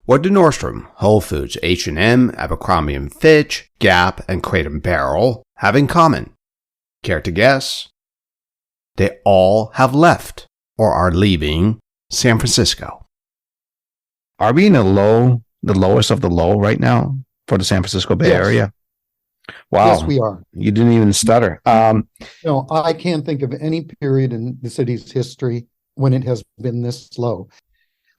What do Nordstrom, Whole Foods, H&M, Abercrombie Fitch, Gap, and Crate & Barrel have in common? Care to guess? They all have left or are leaving San Francisco. Are we in the lowest of the low right now for the San Francisco Bay Area? Wow. Yes, we are. You didn't even stutter. No, I can't think of any period in the city's history when it has been this low.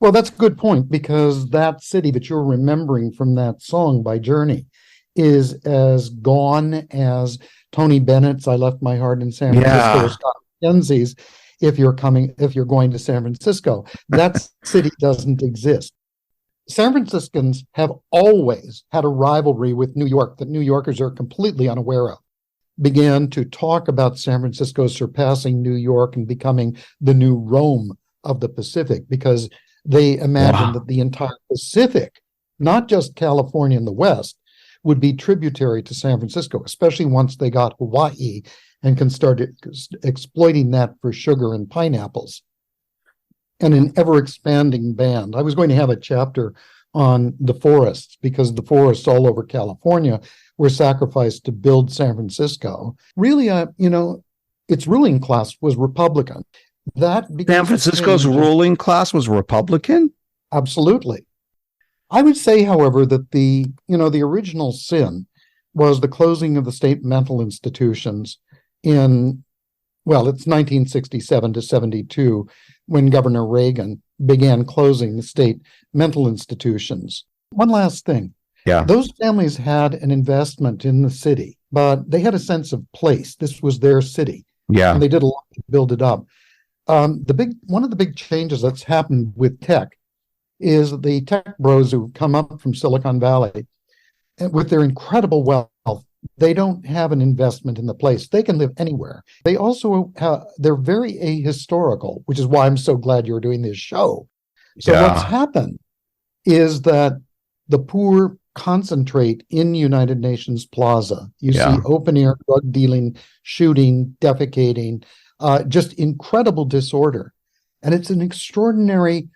Well, that's a good point, because that city that you're remembering from that song by Journey is as gone as Tony Bennett's "I Left My Heart in San Francisco" or Scott McKenzie's if you're going to San Francisco. That city doesn't exist. San Franciscans have always had a rivalry with New York that New Yorkers are completely unaware of. Began to talk about San Francisco surpassing New York and becoming the new Rome of the Pacific, because they imagined that the entire Pacific, not just California in the West, would be tributary to San Francisco, especially once they got Hawaii and can start exploiting that for sugar and pineapples. And an ever-expanding band. I was going to have a chapter on the forests, because the forests all over California were sacrificed to build San Francisco. Really, its ruling class was Republican. San Francisco's ruling class was Republican? Absolutely. I would say, however, that the original sin was the closing of the state mental institutions it's 1967 to 72, when Governor Reagan began closing the state mental institutions. One last thing. Yeah. Those families had an investment in the city, but they had a sense of place. This was their city. Yeah. And they did a lot to build it up. One of the big changes that's happened with tech is the tech bros who come up from Silicon Valley with their incredible wealth. They don't have an investment in the place. They can live anywhere. They also they're very ahistorical, which is why I'm so glad you're doing this show. So what's happened is that the poor concentrate in United Nations Plaza. You see open air drug dealing, shooting, defecating, just incredible disorder. And it's an extraordinary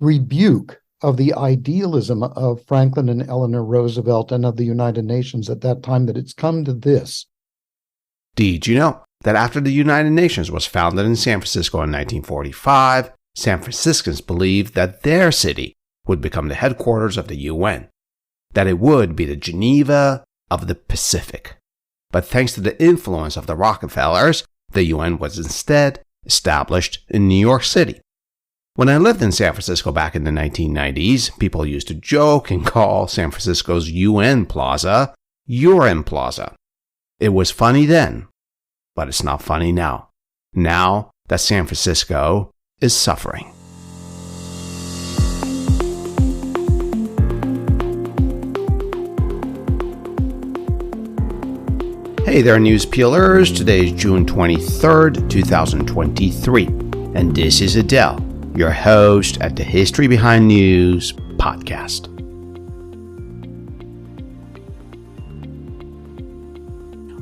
rebuke of the idealism of Franklin and Eleanor Roosevelt and of the United Nations at that time, that it's come to this. Did you know that after the United Nations was founded in San Francisco in 1945, San Franciscans believed that their city would become the headquarters of the UN, that it would be the Geneva of the Pacific. But thanks to the influence of the Rockefellers, the UN was instead established in New York City. When I lived in San Francisco back in the 1990s, people used to joke and call San Francisco's UN Plaza UN Plaza. It was funny then, but it's not funny now. Now that San Francisco is suffering. Hey there, news peelers. Today is June 23rd, 2023, and this is Adele, your host at the History Behind News podcast.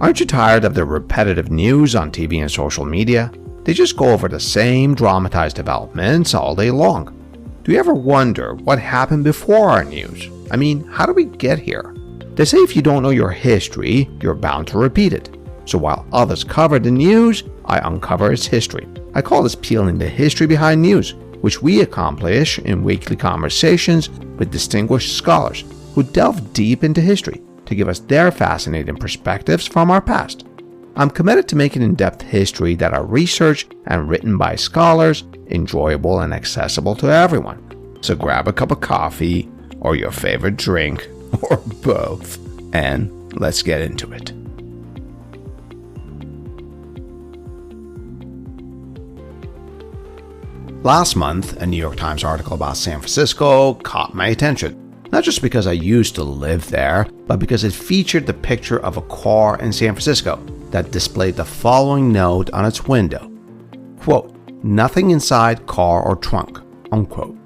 Aren't you tired of the repetitive news on TV and social media? They just go over the same dramatized developments all day long. Do you ever wonder what happened before our news? I mean, how did we get here? They say if you don't know your history, you're bound to repeat it. So while others cover the news, I uncover its history. I call this peeling the history behind news, which we accomplish in weekly conversations with distinguished scholars who delve deep into history to give us their fascinating perspectives from our past. I'm committed to making in-depth history that are researched and written by scholars, enjoyable and accessible to everyone. So grab a cup of coffee or your favorite drink, or both, and let's get into it. Last month, a New York Times article about San Francisco caught my attention, not just because I used to live there, but because it featured the picture of a car in San Francisco that displayed the following note on its window. Quote, "Nothing inside car or trunk," unquote.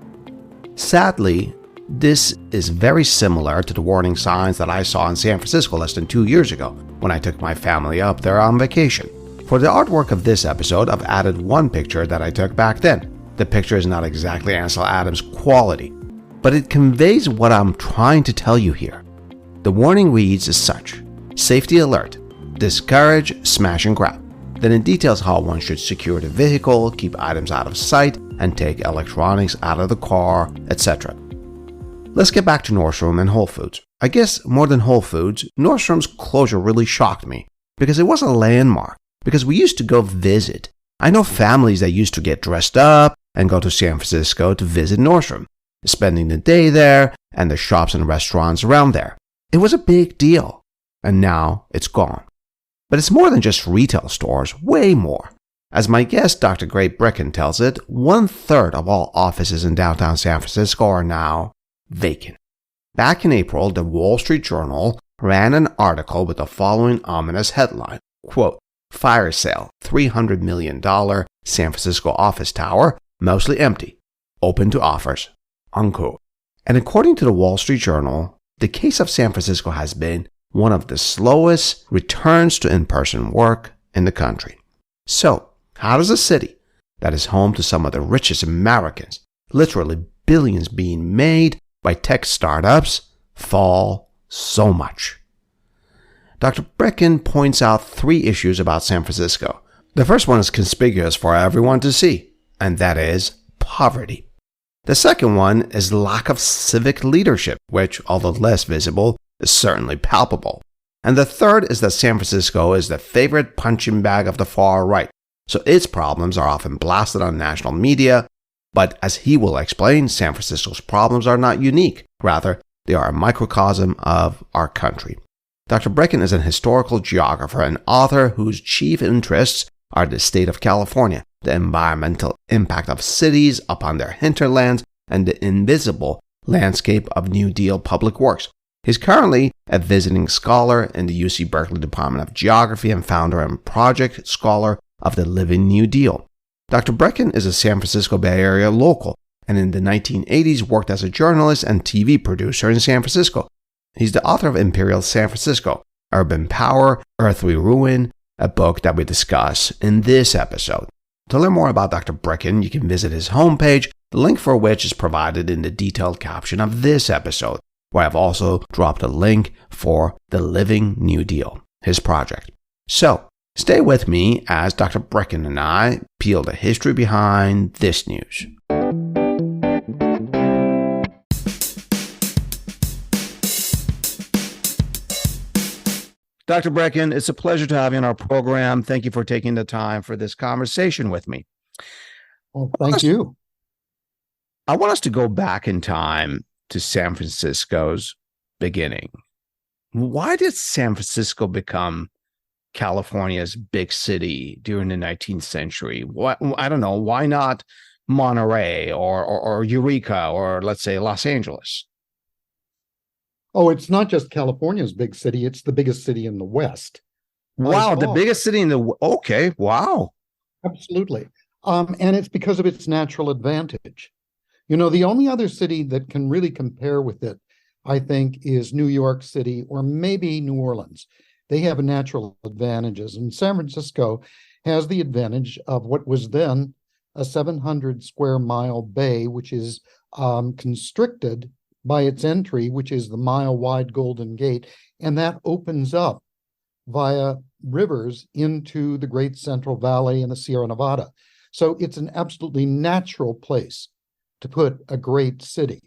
Sadly, this is very similar to the warning signs that I saw in San Francisco less than 2 years ago when I took my family up there on vacation. For the artwork of this episode, I've added one picture that I took back then. The picture is not exactly Ansel Adams quality. but it conveys what I'm trying to tell you here. The warning reads as such: safety alert, discourage smash and grab. Then it details how one should secure the vehicle, keep items out of sight, and take electronics out of the car, etc. Let's get back to Nordstrom and Whole Foods. I guess more than Whole Foods, Nordstrom's closure really shocked me because it was a landmark, because we used to go visit. I know families that used to get dressed up and go to San Francisco to visit Nordstrom, spending the day there and the shops and restaurants around there. It was a big deal, and now it's gone. But it's more than just retail stores, way more. As my guest Dr. Brechin tells it, 1/3 of all offices in downtown San Francisco are now vacant. Back in April, the Wall Street Journal ran an article with the following ominous headline, quote, "Fire sale, $300 million San Francisco office tower, mostly empty, open to offers," unquote. And according to the Wall Street Journal, the case of San Francisco has been one of the slowest returns to in-person work in the country. So, how does a city that is home to some of the richest Americans, literally billions being made by tech startups, fall so much? Dr. Brechin points out 3 issues about San Francisco. The first one is conspicuous for everyone to see, and that is poverty. The second one is lack of civic leadership, which, although less visible, is certainly palpable. And the third is that San Francisco is the favorite punching bag of the far right, so its problems are often blasted on national media. But as he will explain, San Francisco's problems are not unique. Rather, they are a microcosm of our country. Dr. Brechin is an historical geographer and author whose chief interests are the state of California, the environmental impact of cities upon their hinterlands, and the invisible landscape of New Deal public works. He's currently a visiting scholar in the UC Berkeley Department of Geography and founder and project scholar of the Living New Deal. Dr. Brechin is a San Francisco Bay Area local, and in the 1980s worked as a journalist and TV producer in San Francisco. He's the author of Imperial San Francisco, Urban Power, Earthly Ruin, a book that we discuss in this episode. To learn more about Dr. Brechin, you can visit his homepage, the link for which is provided in the detailed caption of this episode, where I've also dropped a link for the Living New Deal, his project. So, stay with me as Dr. Brechin and I peel the history behind this news. Dr. Brechin, it's a pleasure to have you on our program. Thank you for taking the time for this conversation with me. Well, thank you. I want us to go back in time to San Francisco's beginning. Why did San Francisco become California's big city during the 19th century? I don't know. Why not Monterey or Eureka or, let's say, Los Angeles? Oh, it's not just California's big city. It's the biggest city in the West. Wow, the biggest city in the... Okay, wow. Absolutely. And it's because of its natural advantage. You know, the only other city that can really compare with it, I think, is New York City or maybe New Orleans. They have natural advantages. And San Francisco has the advantage of what was then a 700 square mile bay, which is constricted by its entry, which is the mile-wide Golden Gate, and that opens up via rivers into the Great Central Valley and the Sierra Nevada. So it's an absolutely natural place to put a great city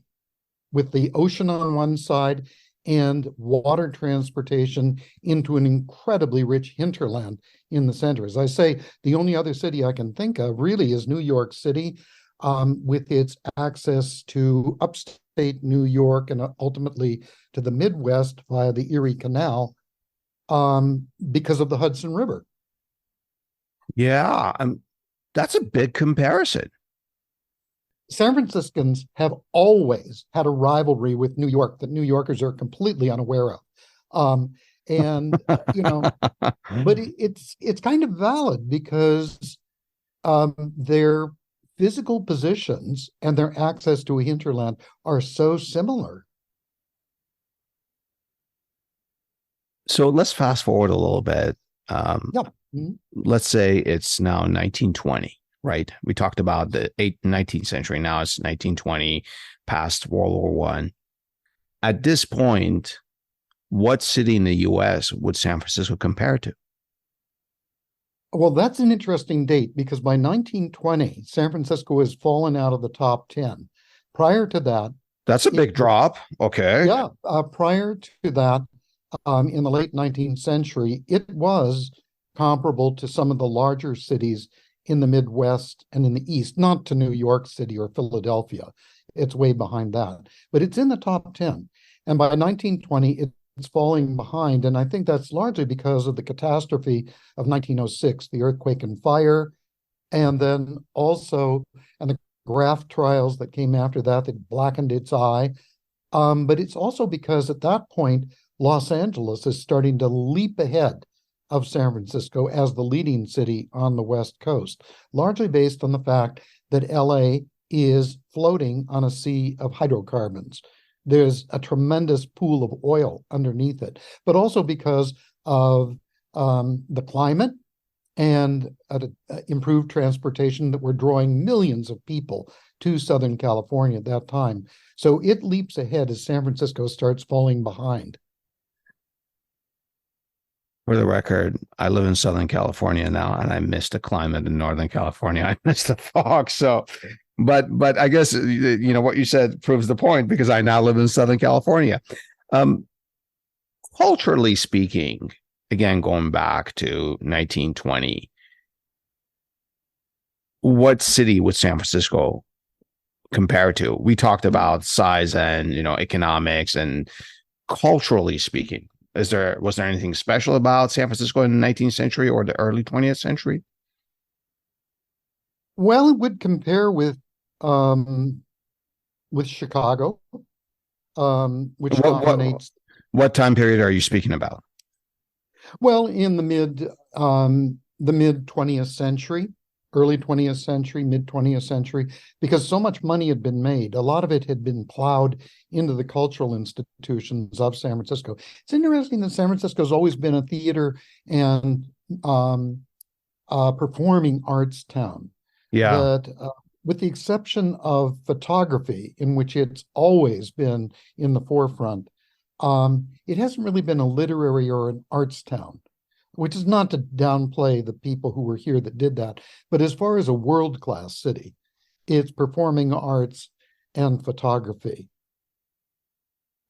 with the ocean on one side and water transportation into an incredibly rich hinterland in the center. As I say, the only other city I can think of really is New York City, with its access to upstate New York and ultimately to the Midwest via the Erie Canal, because of the Hudson River. Yeah, that's a big comparison. San Franciscans have always had a rivalry with New York that New Yorkers are completely unaware of. You know, but it's kind of valid because their physical positions and their access to a hinterland are so similar. So let's fast forward a little bit. Yeah. Mm-hmm. Let's say it's now 1920. right? We talked about the 19th century. Now it's 1920, past World War One. At this point, what city in the U.S. would San Francisco compare to? Well, that's an interesting date because by 1920, San Francisco has fallen out of the top 10. Prior to that, that's a big drop. Okay. Yeah, prior to that, in the late 19th century, it was comparable to some of the larger cities in the Midwest and in the East, not to New York City or Philadelphia. It's way behind that, but it's in the top 10. And by 1920, it's falling behind. And I think that's largely because of the catastrophe of 1906, the earthquake and fire, and then also, and the graft trials that came after that that blackened its eye. But it's also because at that point, Los Angeles is starting to leap ahead of San Francisco as the leading city on the West Coast, largely based on the fact that LA is floating on a sea of hydrocarbons. There's a tremendous pool of oil underneath it, but also because of the climate and improved transportation that were drawing millions of people to Southern California at that time. So it leaps ahead as San Francisco starts falling behind. For the record, I live in Southern California now, and I miss the climate in Northern California. I miss the fog. So, but I guess, you know, what you said proves the point because I now live in Southern California. Culturally speaking, again, going back to 1920, what city would San Francisco compare to? We talked about size and, you know, economics, and culturally speaking, was there anything special about San Francisco in the 19th century or the early 20th century? Well, it would compare with Chicago, which dominates. What time period are you speaking about? Well, in the mid 20th century, early 20th century, mid 20th century, because so much money had been made. A lot of it had been plowed into the cultural institutions of San Francisco. It's interesting that San Francisco has always been a theater and performing arts town. Yeah. That, with the exception of photography, in which it's always been in the forefront, it hasn't really been a literary or an arts town, which is not to downplay the people who were here that did that. But as far as a world-class city, it's performing arts and photography.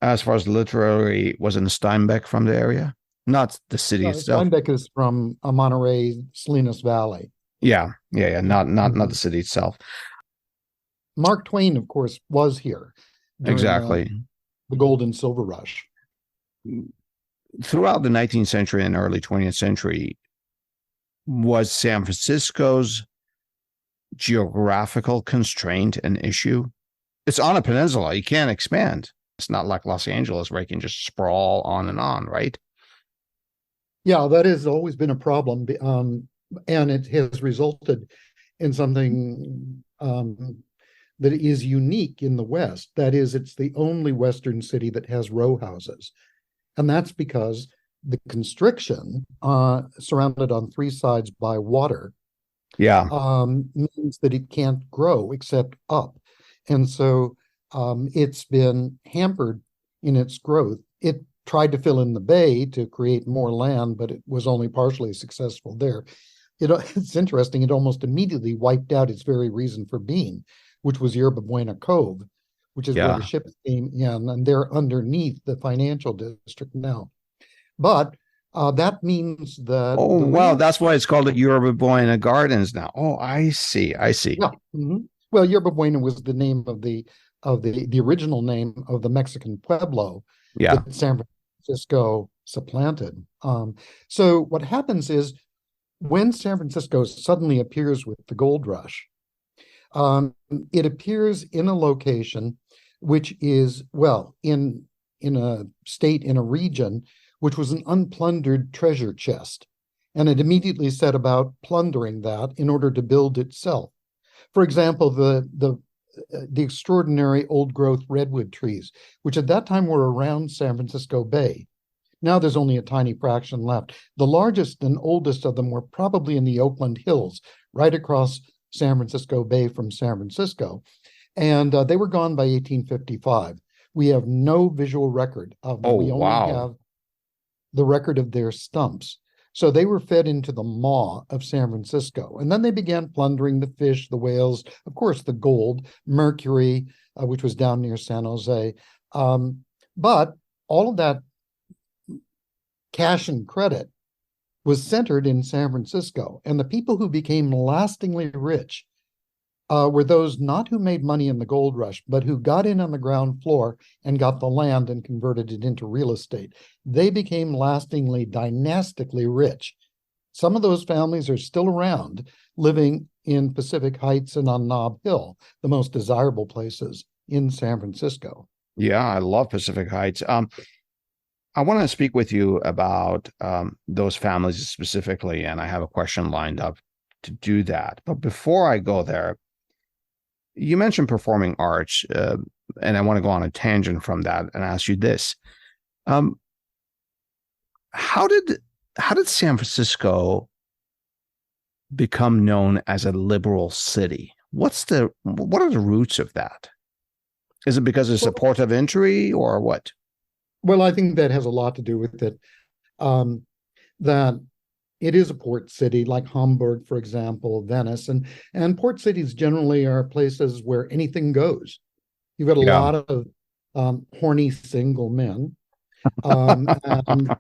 As far as literary, wasn't Steinbeck from the area? Not the city itself. Steinbeck is from Monterey, Salinas Valley. Yeah. Not the city itself. Mark Twain, of course, was here. Exactly. The gold and silver rush. Throughout the 19th century and early 20th century, was San Francisco's geographical constraint an issue? It's on a peninsula. You can't expand. It's not like Los Angeles where you can just sprawl on and on, right? Yeah, that has always been a problem. And it has resulted in something that is unique in the West. That is, it's the only Western city that has row houses. And that's because the constriction, surrounded on three sides by water, means that it can't grow except up. And so it's been hampered in its growth. It tried to fill in the bay to create more land, but it was only partially successful there. It's interesting, it almost immediately wiped out its very reason for being, which was Yerba Buena Cove, which is where the ships came in, and they're underneath the financial district now. But that means that... Oh, wow, that's why it's called the Yerba Buena Gardens now. Oh, I see. Yeah. Mm-hmm. Well, Yerba Buena was the name of the original name of the Mexican pueblo that San Francisco supplanted. So what happens is, when San Francisco suddenly appears with the gold rush, it appears in a location which is, well, in a state, in a region, which was an unplundered treasure chest. And it immediately set about plundering that in order to build itself. For example, the extraordinary old-growth redwood trees, which at that time were around San Francisco Bay. Now there's only a tiny fraction left. The largest and oldest of them were probably in the Oakland Hills, right across San Francisco Bay from San Francisco. And they were gone by 1855. We have no visual record of them. Oh, We only wow. have the record of their stumps. So they were fed into the maw of San Francisco. And then they began plundering the fish, the whales, of course, the gold, mercury, which was down near San Jose. But all of that cash and credit was centered in San Francisco. And the people who became lastingly rich were those not who made money in the gold rush, but who got in on the ground floor and got the land and converted it into real estate. They became lastingly, dynastically rich. Some of those families are still around, living in Pacific Heights and on Nob Hill, the most desirable places in San Francisco. Yeah, I love Pacific Heights. I want to speak with you about those families specifically, and I have a question lined up to do that. But before I go there, you mentioned performing arts, and I want to go on a tangent from that and ask you this: how did San Francisco become known as a liberal city? What are the roots of that? Is it because it's a port of entry, or what? Well, I think that has a lot to do with it. That it is a port city, like Hamburg, for example, Venice, and port cities generally are places where anything goes. You've got a lot of horny single men, and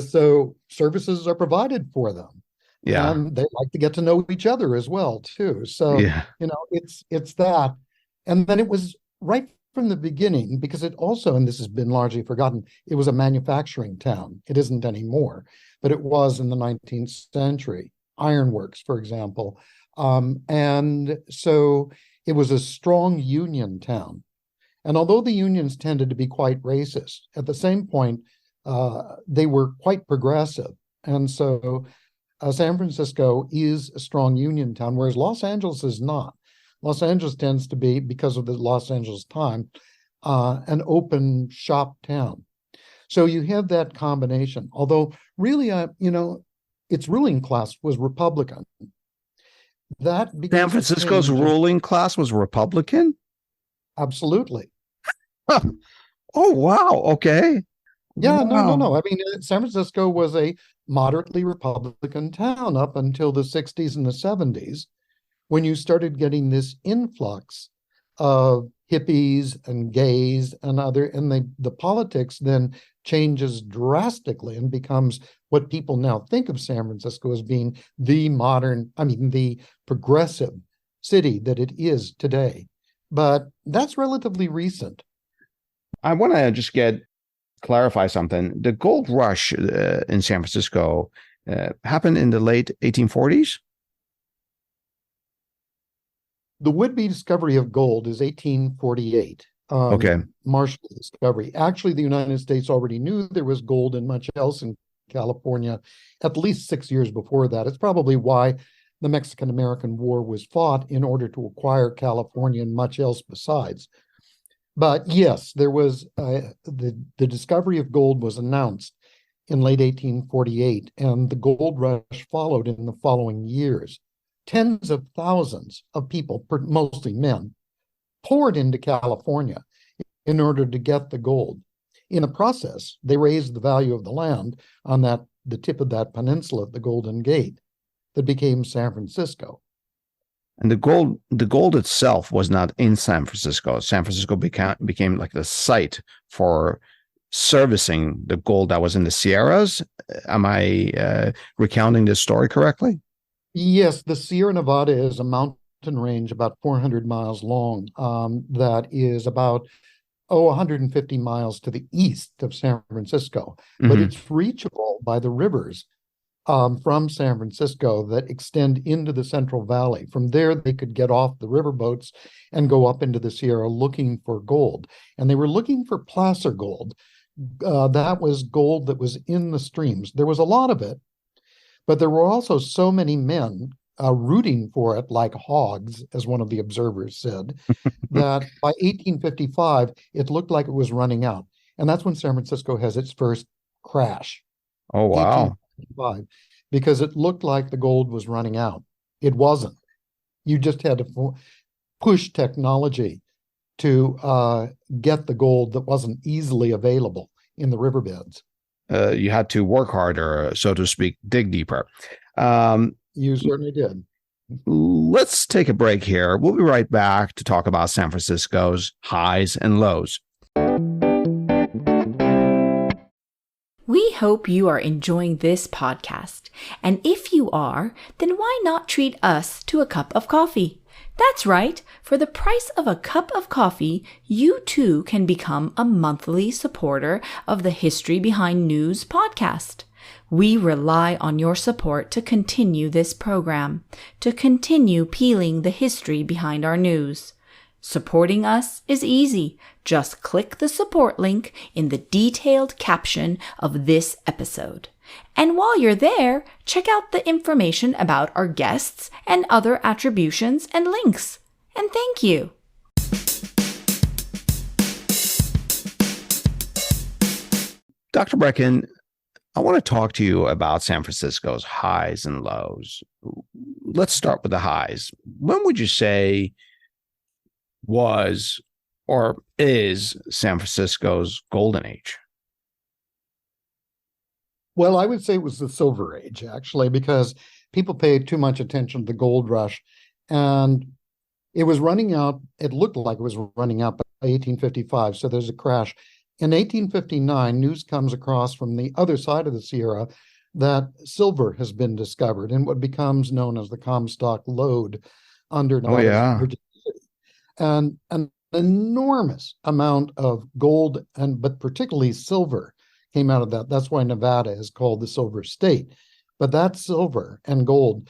so services are provided for them. Yeah, and they like to get to know each other as well too. So it's that, and then it was right from the beginning, because it also, and this has been largely forgotten, it was a manufacturing town. It isn't anymore, but it was in the 19th century. Ironworks, for example. And so it was a strong union town. And although the unions tended to be quite racist, at the same point, they were quite progressive. And so San Francisco is a strong union town, whereas Los Angeles is not. Los Angeles tends to be, because of the Los Angeles Times, an open shop town. So you have that combination. Although really, its ruling class was Republican. San Francisco's ruling class was Republican? Absolutely. Oh, wow. Okay. Yeah, Wow. no. I mean, San Francisco was a moderately Republican town up until the 60s and the 70s, when you started getting this influx of hippies and gays and the politics then changes drastically and becomes what people now think of San Francisco as being the progressive city that it is today. But that's relatively recent. I want to just clarify something. The gold rush in San Francisco happened in the late 1840s? The would-be discovery of gold is 1848. Okay. Marshall's discovery. Actually, the United States already knew there was gold and much else in California at least 6 years before that. It's probably why the Mexican-American War was fought, in order to acquire California and much else besides. But yes, there was the discovery of gold was announced in late 1848, and the gold rush followed in the following years. Tens of thousands of people, mostly men, poured into California in order to get the gold. In the process, they raised the value of the land on the tip of that peninsula, the Golden Gate, that became San Francisco. And the gold itself was not in San Francisco. San Francisco became like the site for servicing the gold that was in the Sierras. Am I recounting this story correctly? Yes, the Sierra Nevada is a mountain range about 400 miles long, that is about 150 miles to the east of San Francisco, but it's reachable by the rivers from San Francisco that extend into the Central Valley. From there, they could get off the riverboats and go up into the Sierra looking for gold. And they were looking for placer gold. That was gold that was in the streams. There was a lot of it, but there were also so many men rooting for it like hogs, as one of the observers said, that by 1855, it looked like it was running out. And that's when San Francisco has its first crash. Oh, wow. Because it looked like the gold was running out. It wasn't. You just had to push technology to get the gold that wasn't easily available in the riverbeds. You had to work harder, so to speak, dig deeper. You certainly did. Let's take a break here. We'll be right back to talk about San Francisco's highs and lows. We hope you are enjoying this podcast. And if you are, then why not treat us to a cup of coffee? That's right. For the price of a cup of coffee, you too can become a monthly supporter of the History Behind News podcast. We rely on your support to continue this program, to continue peeling the history behind our news. Supporting us is easy. Just click the support link in the detailed caption of this episode. And while you're there, check out the information about our guests and other attributions and links. And thank you. Dr. Brechin, I want to talk to you about San Francisco's highs and lows. Let's start with the highs. When would you say was or is San Francisco's golden age? Well, I would say it was the Silver Age, actually, because people paid too much attention to the gold rush. And it was running out, it looked like it was running out by 1855. So there's a crash. In 1859, news comes across from the other side of the Sierra that silver has been discovered in what becomes known as the Comstock Lode under Nevada's Virginia City. And an enormous amount of gold, but particularly silver, came out of that. That's why Nevada is called the Silver State. But that silver and gold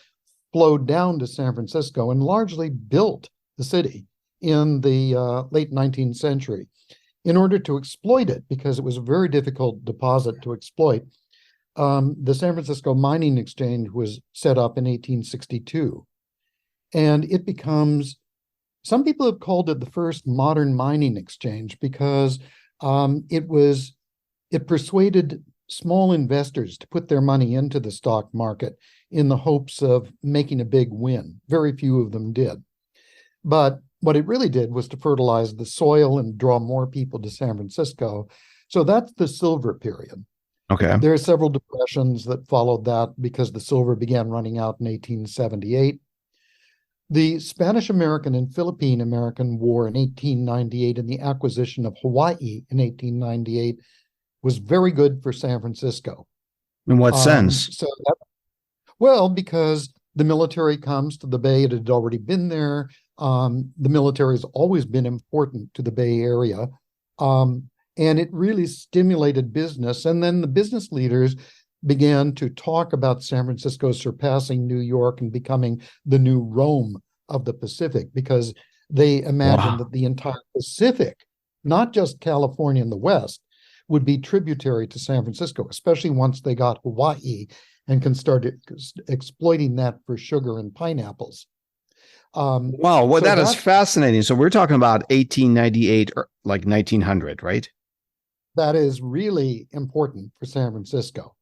flowed down to San Francisco and largely built the city in the late 19th century. In order to exploit it, because it was a very difficult deposit to exploit, the San Francisco Mining Exchange was set up in 1862. And it becomes, some people have called it the first modern mining exchange because it persuaded small investors to put their money into the stock market in the hopes of making a big win. Very few of them did. But what it really did was to fertilize the soil and draw more people to San Francisco. So that's the silver period. Okay. There are several depressions that followed that because the silver began running out in 1878. The Spanish-American and Philippine-American War in 1898 and the acquisition of Hawaii in 1898 was very good for San Francisco. In what sense? Well, because the military comes to the Bay. It had already been there. The military has always been important to the Bay Area. And it really stimulated business. And then the business leaders began to talk about San Francisco surpassing New York and becoming the new Rome of the Pacific, because they imagined that the entire Pacific, not just California and the West, would be tributary to San Francisco, especially once they got Hawaii and can start exploiting that for sugar and pineapples. Wow, well, so that is fascinating. So we're talking about 1898 or like 1900, right? That is really important for San Francisco.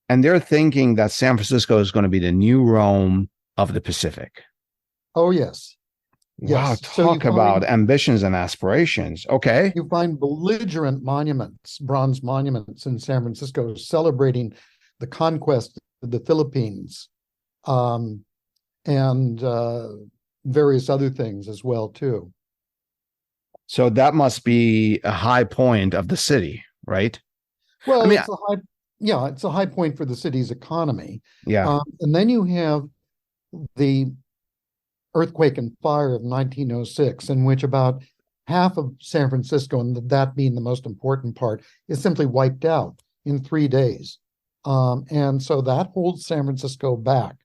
And they're thinking that San Francisco is going to be the new Rome of the Pacific. Oh, yes. Wow, yes. talk about ambitions and aspirations. Okay. You find belligerent monuments, bronze monuments in San Francisco celebrating the conquest of the Philippines and various other things as well, too. So that must be a high point of the city, right? Well, I mean, it's a high point for the city's economy. Yeah. And then you have the earthquake and fire of 1906, in which about half of San Francisco, and that being the most important part, is simply wiped out in 3 days. And so that holds San Francisco back.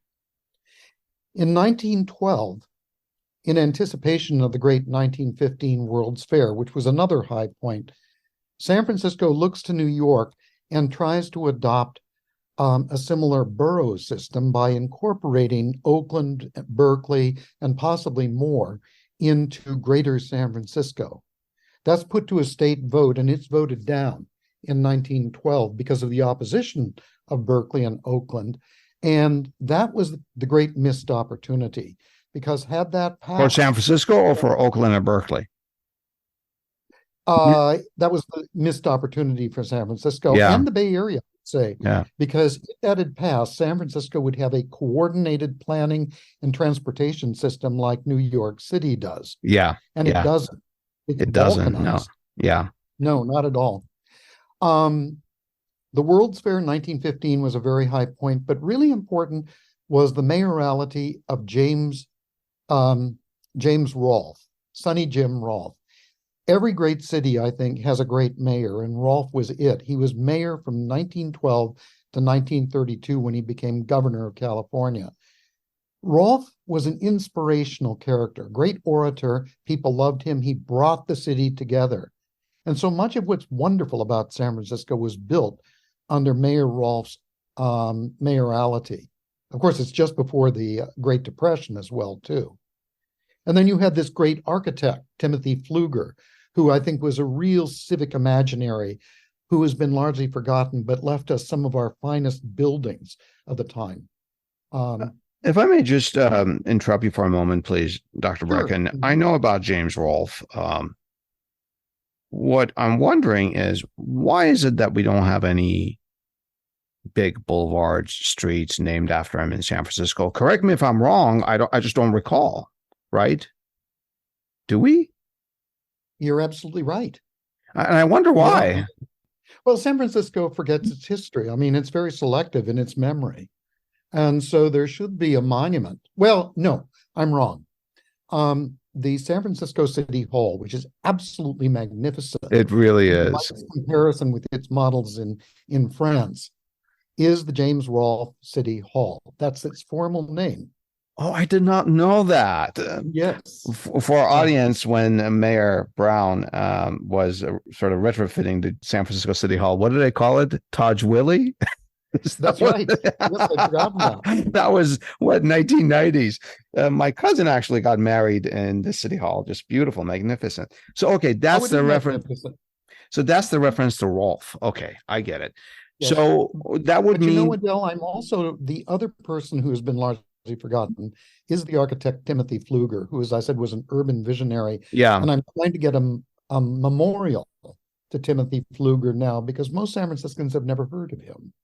In 1912, in anticipation of the great 1915 World's Fair, which was another high point, San Francisco looks to New York and tries to adopt a similar borough system by incorporating Oakland, Berkeley, and possibly more into greater San Francisco. That's put to a state vote, and it's voted down in 1912 because of the opposition of Berkeley and Oakland. And that was the great missed opportunity. because had that For passed, San Francisco or for Oakland and Berkeley? that was the missed opportunity for San Francisco Yeah. and the Bay Area, I'd say, Yeah. because if that had passed, San Francisco would have a coordinated planning and transportation system like New York City does. Yeah. And Yeah. it doesn't. It's It doesn't. No. balkanized. Yeah. No, not at all. The World's Fair in 1915 was a very high point, but really important was the mayoralty of James Rolfe, Sonny Jim Rolfe. Every great city, I think, has a great mayor, and Rolfe was it. He was mayor from 1912 to 1932 when he became governor of California. Rolfe was an inspirational character, great orator. People loved him. He brought the city together. And so much of what's wonderful about San Francisco was built under Mayor Rolfe's mayoralty. Of course, it's just before the Great Depression as well, too. And then you had this great architect, Timothy Pfluger, who I think was a real civic imaginary, who has been largely forgotten, but left us some of our finest buildings of the time. If I may just interrupt you for a moment, please, Dr. Sure. Brechin. I know about James Rolfe. What I'm wondering is, why is it that we don't have any big boulevards, streets named after him in San Francisco? Correct me if I'm wrong. I just don't recall. Right? Do we? You're absolutely right. And I wonder why. Yeah. Well, San Francisco forgets its history. I mean, it's very selective in its memory. And so there should be a monument. Well, no, I'm wrong. The San Francisco City Hall, which is absolutely magnificent. It really is. By comparison with its models in France, is the James Rolfe City Hall. That's its formal name. Oh, I did not know that. Yes. For our audience, when Mayor Brown was sort of retrofitting the San Francisco City Hall, what did they call it? Taj Willie? That's right. Yes, I'd forgotten that. That was what, 1990s. My cousin actually got married in the City Hall. Just beautiful, magnificent. So, okay, that's the reference. So that's the reference to Rolfe. Okay, I get it. Yes. So that would mean. You know, Adele, I'm also the other person who has been largely forgotten is the architect Timothy Pfluger, who, as I said, was an urban visionary. Yeah. And I'm trying to get a memorial to Timothy Pfluger now because most San Franciscans have never heard of him.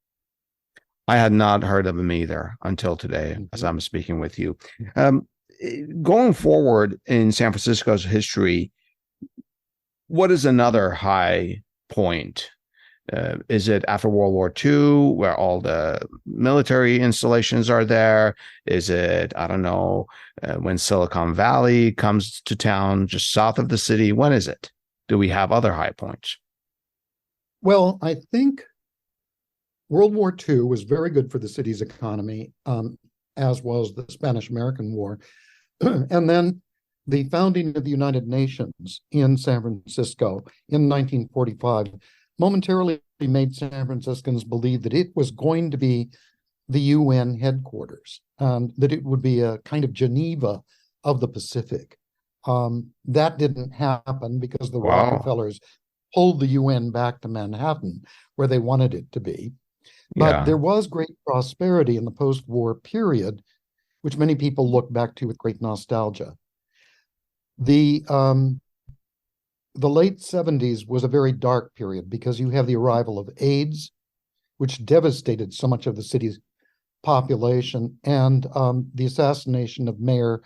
I had not heard of him either until today, as I'm speaking with you. Going forward in San Francisco's history, what is another high point? Is it after World War II, where all the military installations are there? Is it, I don't know, when Silicon Valley comes to town just south of the city? When is it? Do we have other high points? Well, I think World War II was very good for the city's economy, as was the Spanish-American War. And then the founding of the United Nations in San Francisco in 1945 momentarily made San Franciscans believe that it was going to be the UN headquarters, that it would be a kind of Geneva of the Pacific. That didn't happen because the Rockefellers pulled the UN back to Manhattan, where they wanted it to be. But there was great prosperity in the post-war period, which many people look back to with great nostalgia. The late 70s was a very dark period because you have the arrival of AIDS, which devastated so much of the city's population, and the assassination of Mayor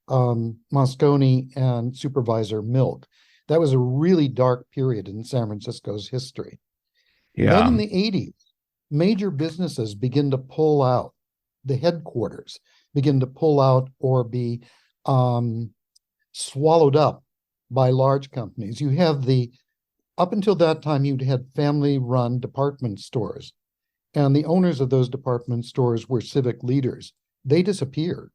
Moscone and Supervisor Milk. That was a really dark period in San Francisco's history. Yeah. Then in the 80s, major businesses begin to pull out. The headquarters begin to pull out or be swallowed up by large companies. You have up until that time, you'd had family-run department stores, and the owners of those department stores were civic leaders. They disappeared.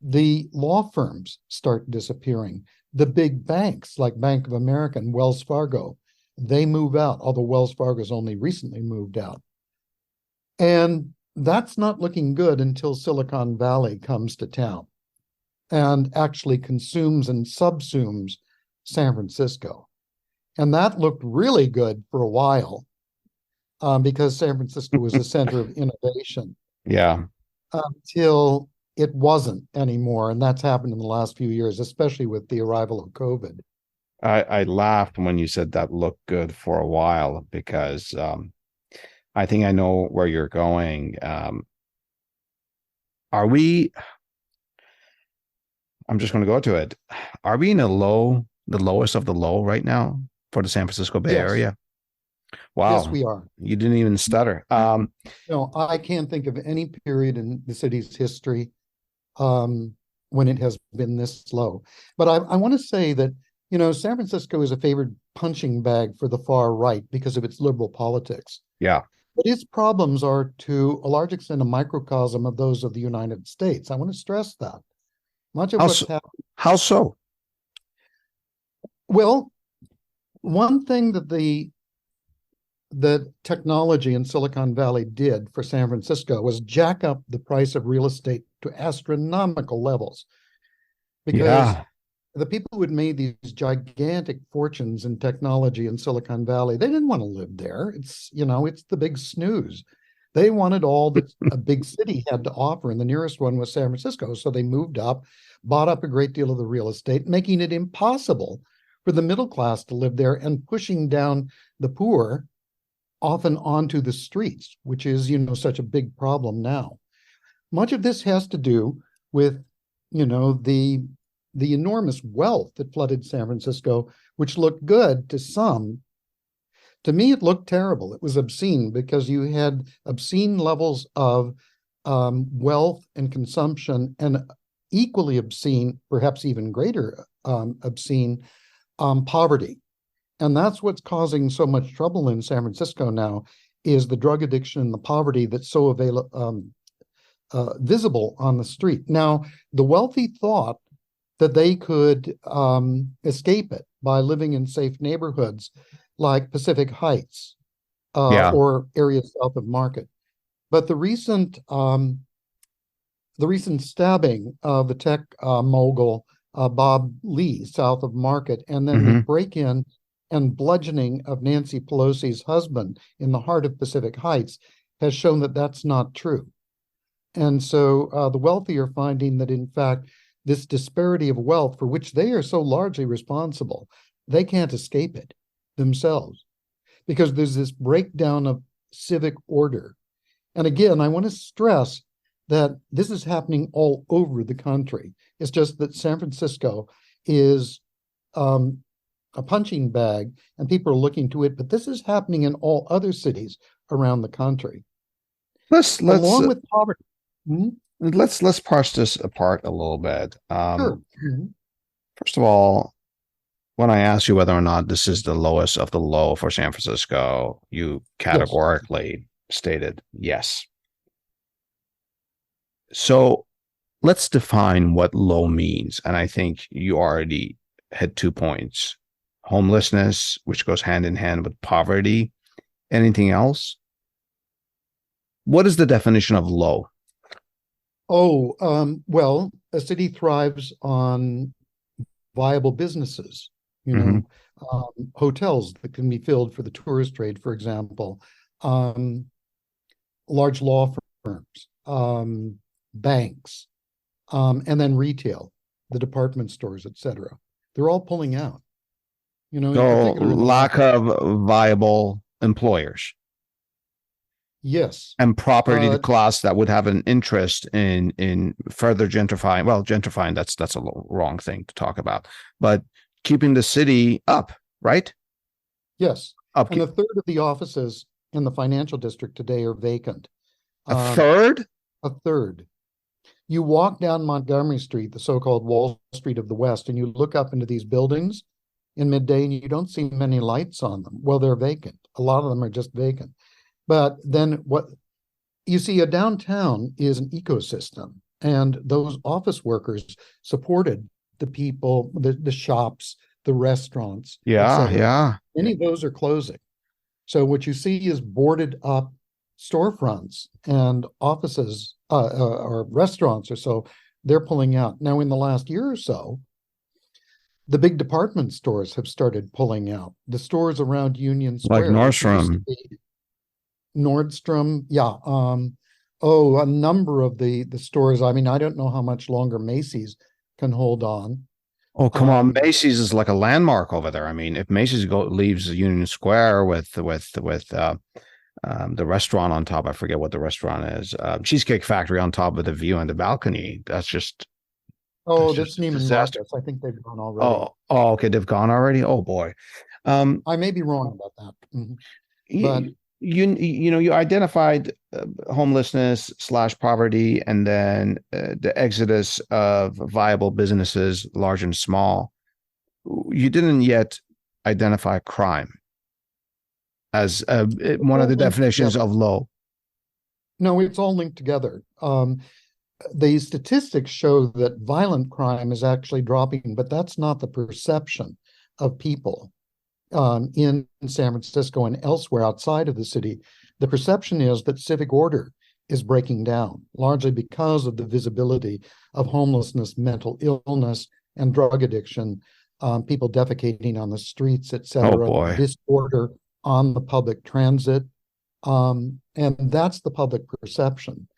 The law firms start disappearing. The big banks like Bank of America and Wells Fargo, they move out, although Wells Fargo's only recently moved out. And that's not looking good until Silicon Valley comes to town and actually consumes and subsumes San Francisco. And that looked really good for a while because San Francisco was a center of innovation. Yeah. Until it wasn't anymore. And that's happened in the last few years, especially with the arrival of COVID. I laughed when you said that looked good for a while because I think I know where you're going. Are we, I'm just going to go to it. Are we in the lowest of the low right now for the San Francisco Bay Yes. Area? Wow. Yes, we are. You didn't even stutter. No, I can't think of any period in the city's history when it has been this low. But I want to say that, San Francisco is a favored punching bag for the far right because of its liberal politics. Yeah. But its problems are to a large extent a microcosm of those of the United States. I want to stress that. Much of what's happening. How so? Well, one thing that the technology in Silicon Valley did for San Francisco was jack up the price of real estate to astronomical levels. Because the people who had made these gigantic fortunes in technology in Silicon Valley, they didn't want to live there. It's the big snooze. They wanted all that a big city had to offer, and the nearest one was San Francisco. So they moved up, bought up a great deal of the real estate, making it impossible for the middle class to live there and pushing down the poor often onto the streets, which is, such a big problem now. Much of this has to do with, the enormous wealth that flooded San Francisco, which looked good to some. To me, it looked terrible. It was obscene because you had obscene levels of wealth and consumption, and equally obscene, perhaps even greater obscene, poverty. And that's what's causing so much trouble in San Francisco now, is the drug addiction and the poverty that's so visible on the street. Now, the wealthy thought that they could escape it by living in safe neighborhoods like Pacific Heights or areas south of Market. But the recent stabbing of the tech mogul Bob Lee south of Market, and then the break-in and bludgeoning of Nancy Pelosi's husband in the heart of Pacific Heights has shown that that's not true. And so the wealthy are finding that, in fact, this disparity of wealth, for which they are so largely responsible, they can't escape it themselves because there's this breakdown of civic order. And again, I want to stress that this is happening all over the country. It's just that San Francisco is a punching bag and people are looking to it, but this is happening in all other cities around the country. Along with poverty. Let's parse this apart a little bit. Sure. First of all, when I asked you whether or not this is the lowest of the low for San Francisco, you categorically stated yes. So let's define what low means. And I think you already had 2 points. Homelessness, which goes hand in hand with poverty. Anything else? What is the definition of low? Well, a city thrives on viable businesses, hotels that can be filled for the tourist trade, for example, large law firms, banks, and then retail, the department stores, etc. They're all pulling out. So lack of viable employers. Yes. And property class that would have an interest in further gentrifying. Well, gentrifying, that's a wrong thing to talk about. But keeping the city up, right? Yes. And a third of the offices in the financial district today are vacant. A third? A third. You walk down Montgomery Street, the so-called Wall Street of the West, and you look up into these buildings in midday and you don't see many lights on them. Well, they're vacant. A lot of them are just vacant. But then what you see, a downtown is an ecosystem, and those office workers supported the people, the shops, the restaurants. Yeah. Many of those are closing. So what you see is boarded up storefronts and offices or restaurants or so. They're pulling out. Now, in the last year or so, the big department stores have started pulling out. The stores around Union Square, like Nordstrom. Nordstrom, Oh, a number of the stores. I mean, I don't know how much longer Macy's can hold on. Oh, come on. Um, Macy's is like a landmark over there. I mean, if Macy's leaves Union Square with the restaurant on top, I forget what the restaurant is, Cheesecake Factory on top of the view and the balcony. oh, That's this just a Neiman disaster. Marcus. I think they've gone already. Okay. They've gone already. Oh boy. Um, I may be wrong about that. But you identified homelessness / poverty, and then the exodus of viable businesses, large and small. You didn't yet identify crime as one of the definitions of low. no, it's all linked together. The statistics show that violent crime is actually dropping, but that's not the perception of people in San Francisco and elsewhere outside of the city. The perception is that civic order is breaking down, largely because of the visibility of homelessness, mental illness, and drug addiction, people defecating on the streets, etc. Oh boy. Disorder on the public transit. And that's the public perception.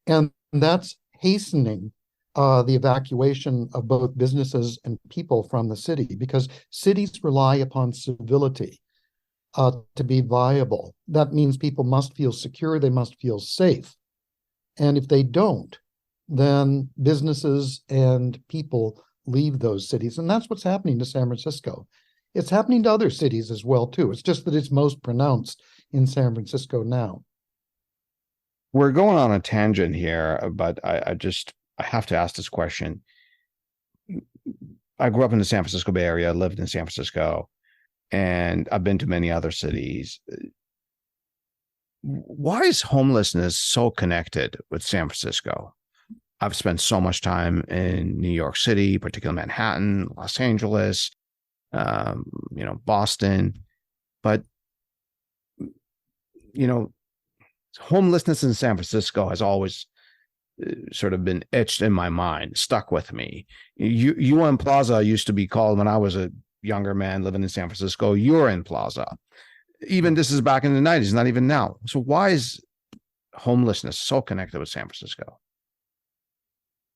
And that's hastening the evacuation of both businesses and people from the city, because cities rely upon civility to be viable. That means people must feel secure, they must feel safe. And if they don't, then businesses and people leave those cities. And that's what's happening to San Francisco. It's happening to other cities as well, too. It's just that it's most pronounced in San Francisco now. We're going on a tangent here, but I have to ask this question. I grew up in the San Francisco Bay Area, lived in San Francisco, and I've been to many other cities. Why is homelessness so connected with San Francisco? I've spent so much time in New York City, particularly Manhattan, Los Angeles, Boston, but homelessness in San Francisco has always sort of been etched in my mind, stuck with me. UN Plaza used to be called, when I was a younger man living in San Francisco, Urin Plaza. Even this is back in the 90s, not even now. So why is homelessness so connected with San Francisco?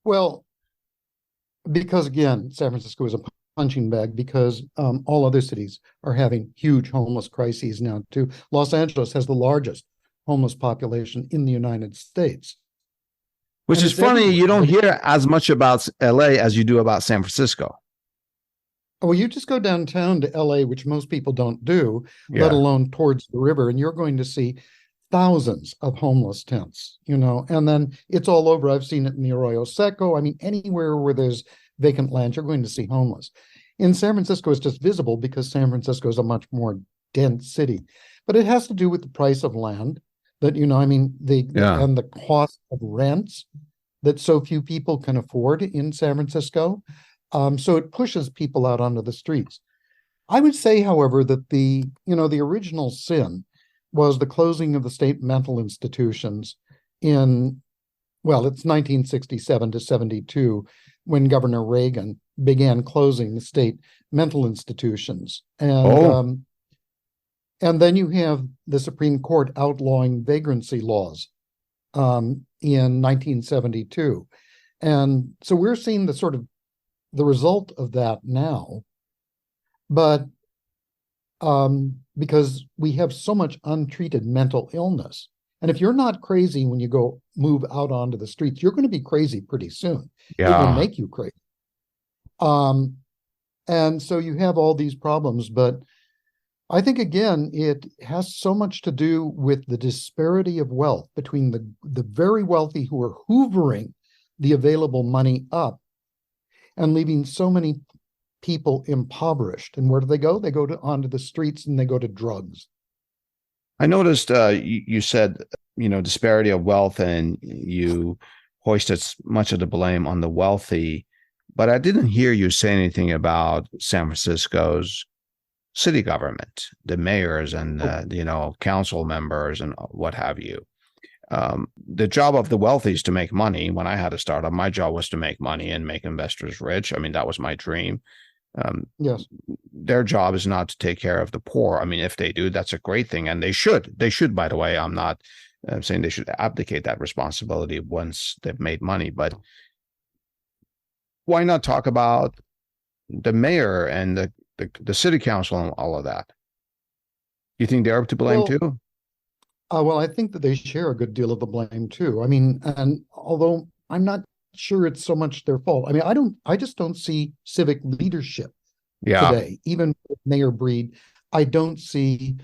Well, because again, San Francisco is a punching bag, because all other cities are having huge homeless crises now too. Los Angeles has the largest homeless population in the United States. Which is funny, you don't hear as much about LA as you do about San Francisco. Well, you just go downtown to LA, which most people don't do, let alone towards the river, and you're going to see thousands of homeless tents, and then it's all over. I've seen it in the Arroyo Seco. I mean, anywhere where there's vacant land, you're going to see homeless. In San Francisco, it's just visible because San Francisco is a much more dense city, but it has to do with the price of land that, and the cost of rents that so few people can afford in San Francisco. So it pushes people out onto the streets. I would say, however, that the original sin was the closing of the state mental institutions it's 1967 to 72, when Governor Reagan began closing the state mental institutions. And then you have the Supreme Court outlawing vagrancy laws in 1972. And so we're seeing the result of that now. But because we have so much untreated mental illness. And if you're not crazy when you move out onto the streets, you're going to be crazy pretty soon. Yeah. It will make you crazy. And so you have all these problems, but I think, again, it has so much to do with the disparity of wealth between the very wealthy who are hoovering the available money up and leaving so many people impoverished. And where do they go? They go onto the streets, and they go to drugs. I noticed you said, disparity of wealth, and you hoisted much of the blame on the wealthy, but I didn't hear you say anything about San Francisco's city government, the mayors and council members and what have you. The job of the wealthy is to make money. When I had a startup, my job was to make money and make investors rich. I mean, that was my dream. Yes. Their job is not to take care of the poor. I mean, if they do, that's a great thing. And they should, by the way. I'm not saying they should abdicate that responsibility once they've made money. But why not talk about the mayor and the city council and all of that? You think they're to blame too? Well, I think that they share a good deal of the blame too. I mean, and although I'm not sure it's so much their fault. I mean, I just don't see civic leadership today. Even with Mayor Breed, I don't see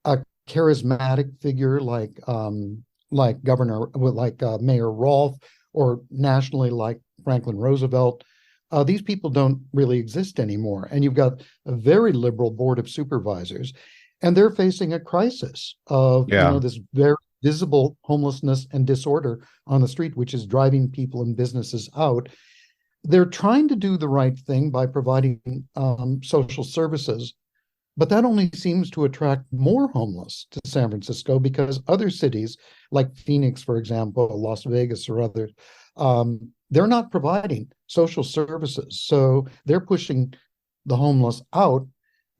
a charismatic figure like Mayor Rolfe, or nationally like Franklin Roosevelt. These people don't really exist anymore. And you've got a very liberal board of supervisors, and they're facing a crisis of this very visible homelessness and disorder on the street, which is driving people and businesses out. They're trying to do the right thing by providing social services, but that only seems to attract more homeless to San Francisco, because other cities like Phoenix, for example, Las Vegas or others, they're not providing social services. So they're pushing the homeless out,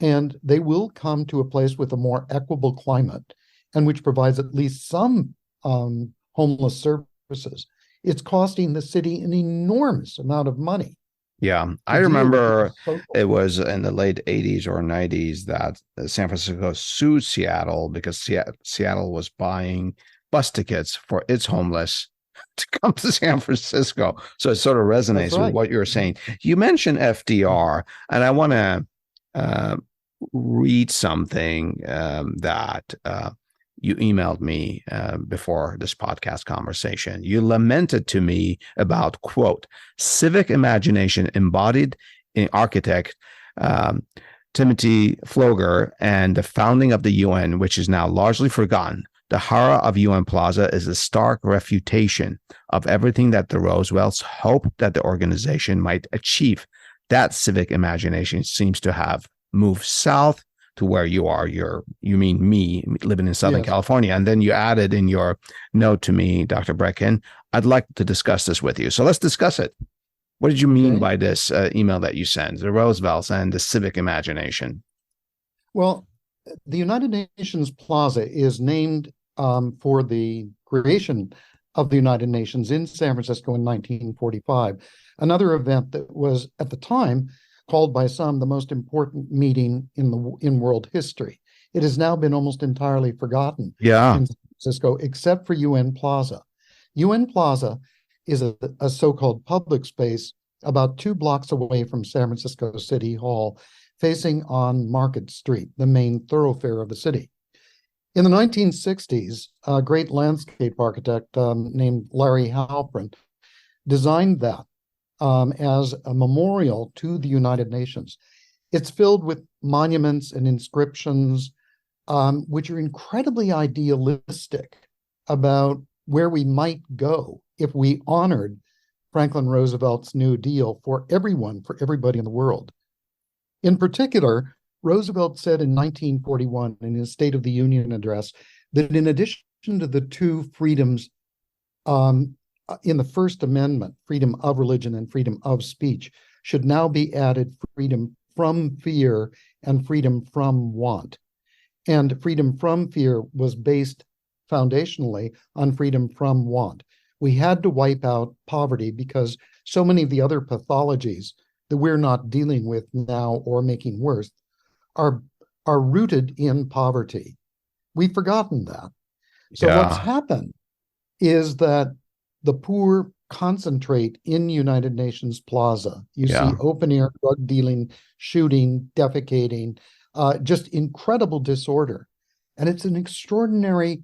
and they will come to a place with a more equitable climate and which provides at least some homeless services. It's costing the city an enormous amount of money. Yeah, I remember it was in the late 80s or 90s that San Francisco sued Seattle because Seattle was buying bus tickets for its homeless to come to San Francisco. So it sort of resonates with what you're saying. You mentioned FDR, and I want to read something that you emailed me before this podcast conversation. You lamented to me about, quote, civic imagination embodied in architect Timothy Floger and the founding of the UN, which is now largely forgotten. The horror of UN Plaza is a stark refutation of everything that the Roosevelts hoped that the organization might achieve. That civic imagination seems to have moved south to where you are. You mean me, living in Southern California. And then you added in your note to me, Dr. Brechin, I'd like to discuss this with you. So let's discuss it. What did you mean by this email that you sent, the Roosevelts and the civic imagination? Well, the United Nations Plaza is named for the creation of the United Nations in San Francisco in 1945. Another event that was, at the time, called by some the most important meeting in world history. It has now been almost entirely forgotten in San Francisco, except for UN Plaza. UN Plaza is a so-called public space about 2 blocks away from San Francisco City Hall, facing on Market Street, the main thoroughfare of the city. In the 1960s, a great landscape architect named Larry Halprin designed that as a memorial to the United Nations. It's filled with monuments and inscriptions, which are incredibly idealistic about where we might go if we honored Franklin Roosevelt's New Deal for everyone, for everybody in the world. In particular, Roosevelt said in 1941 in his State of the Union address that in addition to the 2 freedoms in the First Amendment, freedom of religion and freedom of speech, should now be added freedom from fear and freedom from want. And freedom from fear was based foundationally on freedom from want. We had to wipe out poverty because so many of the other pathologies that we're not dealing with now or making worse are rooted in poverty. We've forgotten that. So what's happened is that the poor concentrate in United Nations Plaza. You see open air drug dealing, shooting, defecating, just incredible disorder. And it's an extraordinary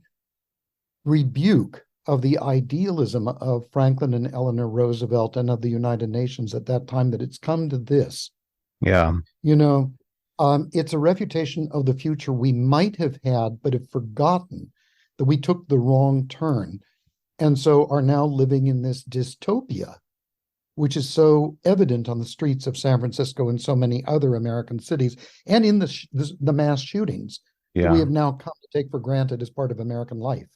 rebuke of the idealism of Franklin and Eleanor Roosevelt and of the United Nations at that time, that it's come to this. It's a refutation of the future we might have had, but have forgotten that we took the wrong turn, and so are now living in this dystopia, which is so evident on the streets of San Francisco and so many other American cities, and in the mass shootings that we have now come to take for granted as part of American life.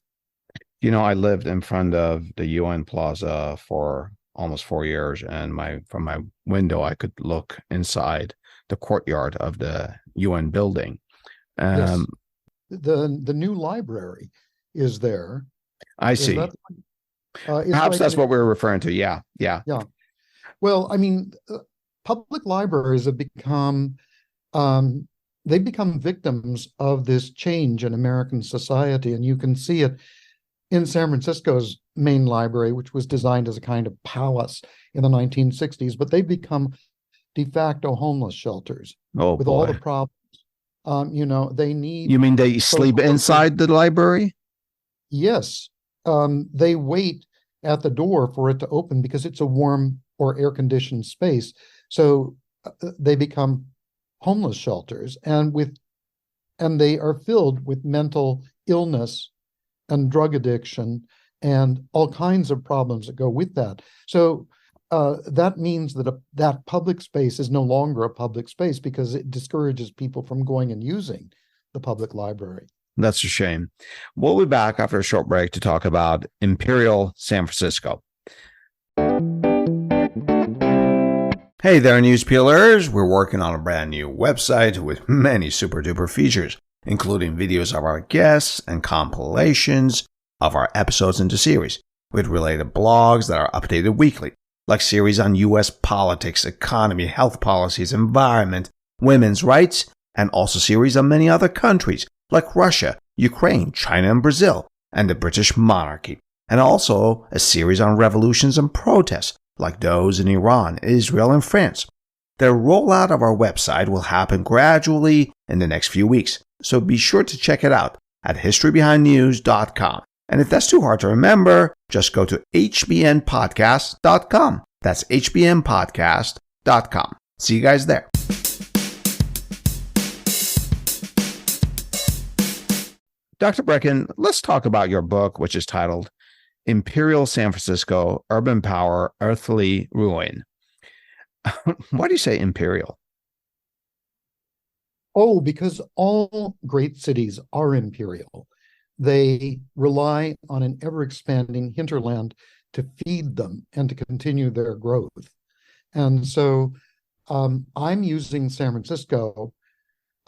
I lived in front of the UN Plaza for almost 4 years, and from my window, I could look inside the courtyard of the UN building. Yes. The new library is there. I Is see. that it's Perhaps like that's what we were referring to. Yeah. Yeah. yeah. Well, I mean, public libraries have become they've become victims of this change in American society, and you can see it in San Francisco's main library, which was designed as a kind of palace in the 1960s, but they've become de facto homeless shelters Oh with all the boy. problems. They need You mean they sleep social inside the library? Yes, they wait at the door for it to open because it's a warm or air-conditioned space. So they become homeless shelters, and they are filled with mental illness and drug addiction and all kinds of problems that go with that. So that means that that public space is no longer a public space because it discourages people from going and using the public library. That's a shame. We'll be back after a short break to talk about Imperial San Francisco. Hey there, news peelers. We're working on a brand new website with many super duper features, including videos of our guests and compilations of our episodes into series, with related blogs that are updated weekly, like series on U.S. politics, economy, health policies, environment, women's rights, and also series on many other countries, like Russia, Ukraine, China, and Brazil, and the British monarchy, and also a series on revolutions and protests, like those in Iran, Israel, and France. The rollout of our website will happen gradually in the next few weeks, so be sure to check it out at historybehindnews.com. And if that's too hard to remember, just go to hbnpodcast.com. That's hbnpodcast.com. See you guys there. Dr. Brechin, let's talk about your book, which is titled Imperial San Francisco, Urban Power, Earthly Ruin. Why do you say imperial? Oh, because all great cities are imperial. They rely on an ever-expanding hinterland to feed them and to continue their growth. And so I'm using San Francisco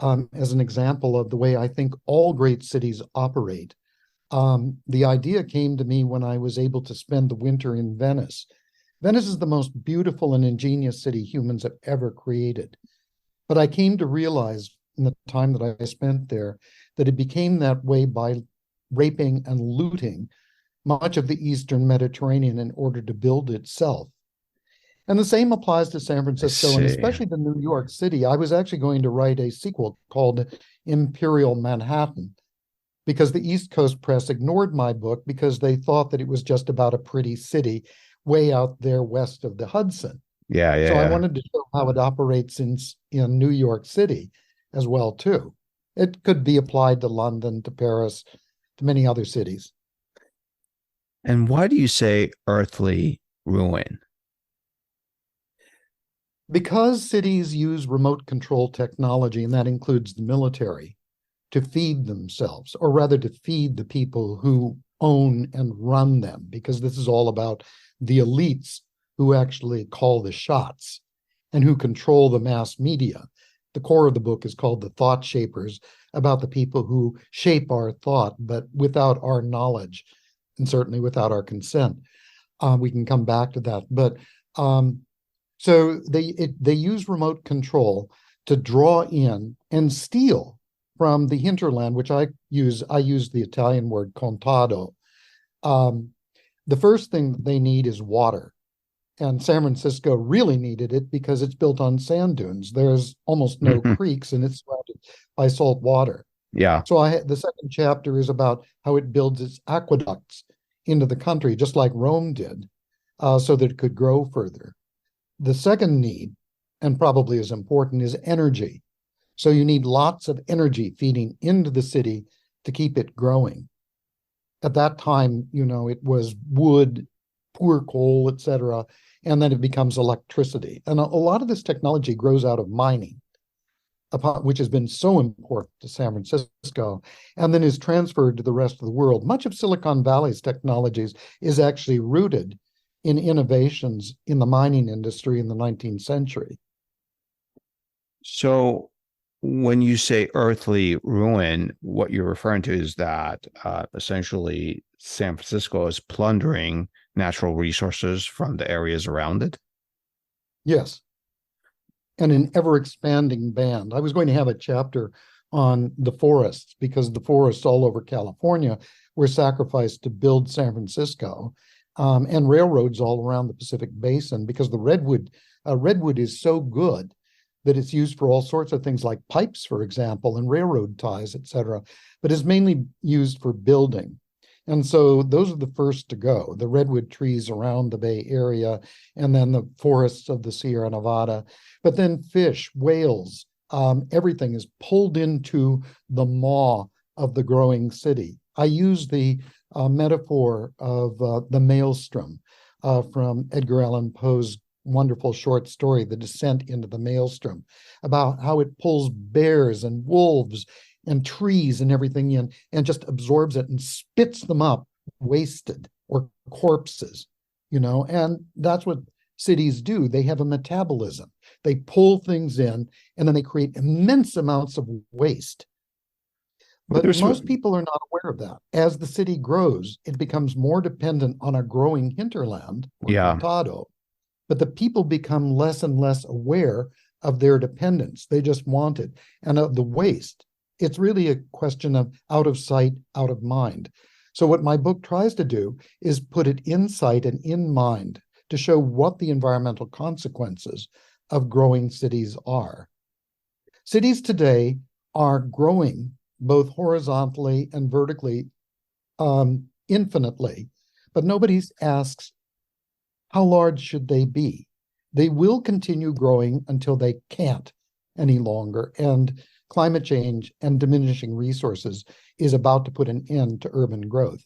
as an example of the way I think all great cities operate. The idea came to me when I was able to spend the winter in Venice. Venice is the most beautiful and ingenious city humans have ever created. But I came to realize in the time that I spent there that it became that way by raping and looting much of the Eastern Mediterranean in order to build itself. And the same applies to San Francisco and especially to New York City. I was actually going to write a sequel called Imperial Manhattan, because the East Coast press ignored my book because they thought that it was just about a pretty city way out there west of the Hudson. So I wanted to show how it operates in New York City as well, too. It could be applied to London, to Paris, to many other cities. And why do you say earthly ruin? Because cities use remote control technology, and that includes the military, to feed themselves, or rather to feed the people who own and run them, because this is all about the elites who actually call the shots and who control the mass media. The core of the book is called The Thought Shapers, about the people who shape our thought, but without our knowledge, and certainly without our consent. We can come back to that. But so they use remote control to draw in and steal from the hinterland, which I use the Italian word contado. The first thing that they need is water. And San Francisco really needed it because it's built on sand dunes. There's almost no creeks and it's surrounded by salt water. Yeah. So the second chapter is about how it builds its aqueducts into the country, just like Rome did, so that it could grow further. The second need, and probably as important, is energy. So you need lots of energy feeding into the city to keep it growing. At that time, it was wood, poor coal, etc., and then it becomes electricity. And a lot of this technology grows out of mining, which has been so important to San Francisco, and then is transferred to the rest of the world. Much of Silicon Valley's technologies is actually rooted in innovations in the mining industry in the 19th century. So when you say earthly ruin, what you're referring to is that essentially San Francisco is plundering natural resources from the areas around it? Yes. And an ever expanding band. I was going to have a chapter on the forests, because the forests all over California were sacrificed to build San Francisco, and railroads all around the Pacific Basin, because the redwood is so good that it's used for all sorts of things like pipes, for example, and railroad ties, et cetera, but is mainly used for building. And so those are the first to go, the redwood trees around the Bay Area, and then the forests of the Sierra Nevada. But then fish, whales, everything is pulled into the maw of the growing city. I use the metaphor of the maelstrom from Edgar Allan Poe's wonderful short story, The Descent into the Maelstrom, about how it pulls bears and wolves and trees and everything in and just absorbs it and spits them up wasted or corpses, and that's what cities do. They have a metabolism. They pull things in and then they create immense amounts of waste. But most people are not aware of that. As the city grows, it becomes more dependent on a growing hinterland, or contado, but the people become less and less aware of their dependence. They just want it. And of the waste, it's really a question of out of sight, out of mind. So what my book tries to do is put it in sight and in mind to show what the environmental consequences of growing cities are. Cities today are growing both horizontally and vertically, infinitely, but nobody asks, how large should they be? They will continue growing until they can't any longer, and climate change and diminishing resources is about to put an end to urban growth.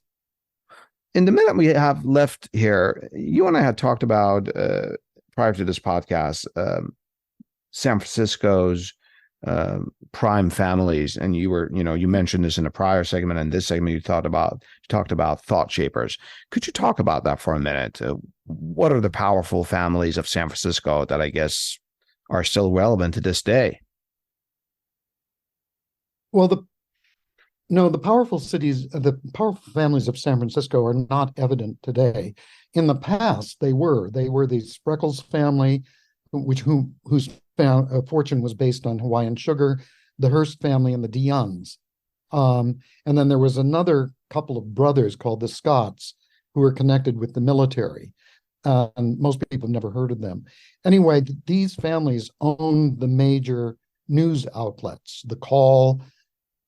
In the minute we have left here, you and I had talked about, prior to this podcast, San Francisco's prime families, and you mentioned this in a prior segment, and this segment you talked about thought shapers. Could you talk about that for a minute? What are the powerful families of San Francisco that I guess are still relevant to this day? Well, the powerful families of San Francisco are not evident today. In the past, they were the Spreckels family, whose fortune was based on Hawaiian sugar, the Hearst family, and the DeYoungs. And then there was another couple of brothers called the Scotts, who were connected with the military. And most people have never heard of them. Anyway, these families owned the major news outlets, the Call,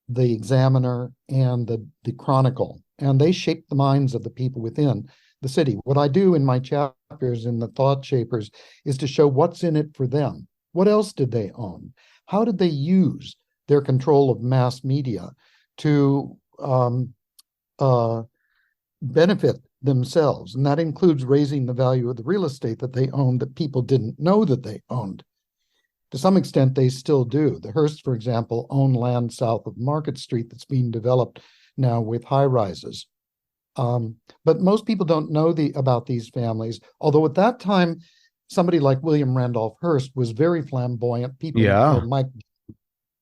the Examiner, and the Chronicle. And they shaped the minds of the people within the city. What I do in my chapters in the Thought Shapers is to show what's in it for them. What else did they own? How did they use their control of mass media to benefit themselves? And that includes raising the value of the real estate that they owned that people didn't know that they owned. To some extent, they still do. The Hearst, for example, own land south of Market Street that's being developed now with high-rises. But most people don't know about these families, although at that time, somebody like William Randolph Hearst was very flamboyant. People,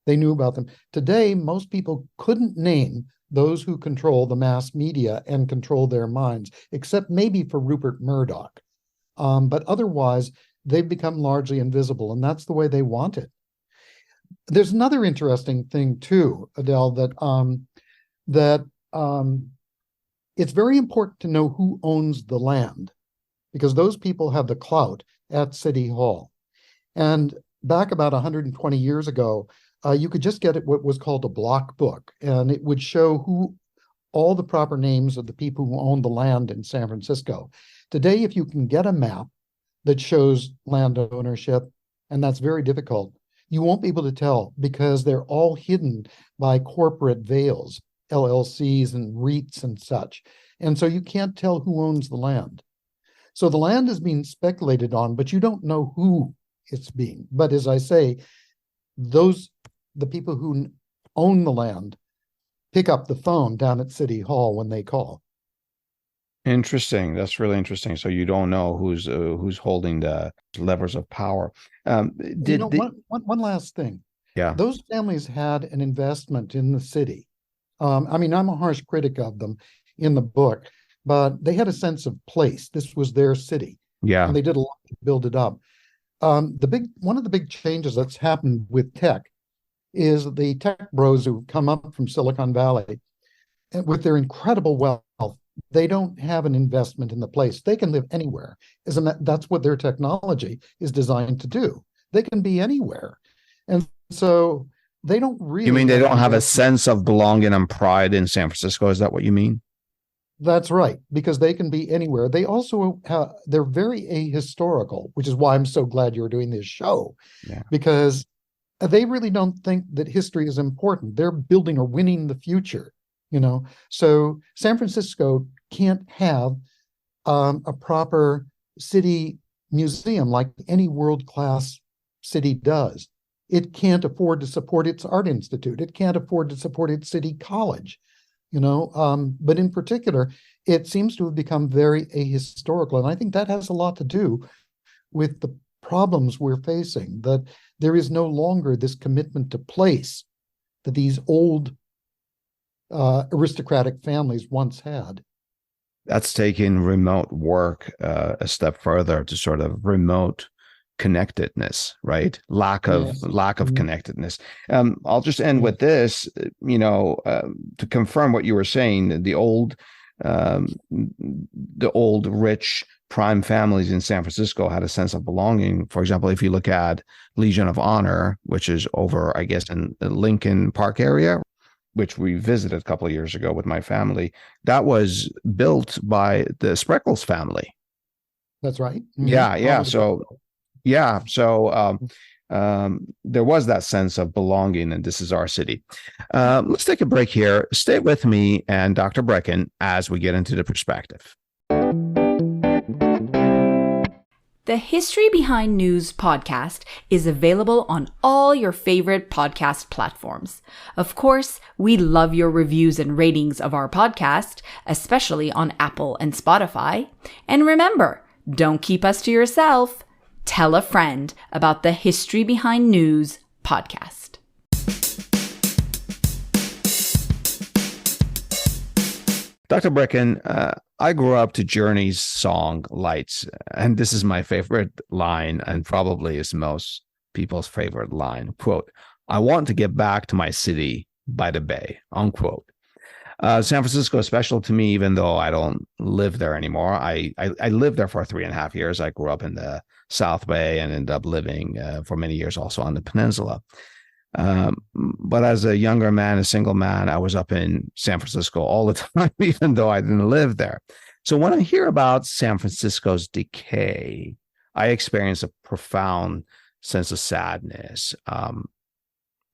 they knew about them. Today, most people couldn't name those who control the mass media and control their minds, except maybe for Rupert Murdoch. But otherwise, they've become largely invisible, and that's the way they want it. There's another interesting thing too, Adele, that it's very important to know who owns the land, because those people have the clout at City Hall. And back about 120 years ago, you could just get what was called a block book, and it would show all the proper names of the people who own the land in San Francisco. Today, if you can get a map that shows land ownership, and that's very difficult, you won't be able to tell because they're all hidden by corporate veils, LLCs and REITs and such. And so you can't tell who owns the land. So the land is being speculated on, but you don't know who it's being. But as I say, the people who own the land pick up the phone down at City Hall when they call. Interesting. That's really interesting. So you don't know who's holding the levers of power. One last thing. Yeah. Those families had an investment in the city. I mean, I'm a harsh critic of them in the book, but they had a sense of place. This was their city, Yeah. and they did a lot to build it up. One of the big changes that's happened with tech is the tech bros who come up from Silicon Valley and with their incredible wealth. They don't have an investment in the place. They can live anywhere. That's what their technology is designed to do. They can be anywhere. And so they don't really. You mean they don't have a sense of belonging and pride in San Francisco? Is that what you mean? That's right, because they can be anywhere. They also they're very ahistorical, which is why I'm so glad you're doing this show, because they really don't think that history is important. They're building or winning the future, So San Francisco can't have a proper city museum like any world-class city does. It can't afford to support its art institute. It can't afford to support its city college. But in particular, it seems to have become very ahistorical. And I think that has a lot to do with the problems we're facing, that there is no longer this commitment to place that these old aristocratic families once had. That's taking remote work a step further to sort of remote connectedness, right? Lack of connectedness. I'll just end with this, to confirm what you were saying. The old rich prime families in San Francisco had a sense of belonging. For example, if you look at Legion of Honor, which is over, I guess, in the Lincoln Park area, which we visited a couple of years ago with my family, that was built by the Spreckels family. That's right. Yeah. So there was that sense of belonging, and this is our city. Let's take a break here. Stay with me and Dr. Brechin as we get into the perspective. The History Behind News podcast is available on all your favorite podcast platforms. Of course, we love your reviews and ratings of our podcast, especially on Apple and Spotify. And remember, don't keep us to yourself. Tell a friend about the History Behind News podcast. Dr. Brechin, I grew up to Journey's song Lights, and this is my favorite line and probably is most people's favorite line. Quote, "I want to get back to my city by the bay," unquote. San Francisco is special to me, even though I don't live there anymore. I lived there for 3.5 years. I grew up in the South Bay and ended up living for many years also on the peninsula. But as a younger man, a single man, I was up in San Francisco all the time, even though I didn't live there. So when I hear about San Francisco's decay, I experience a profound sense of sadness.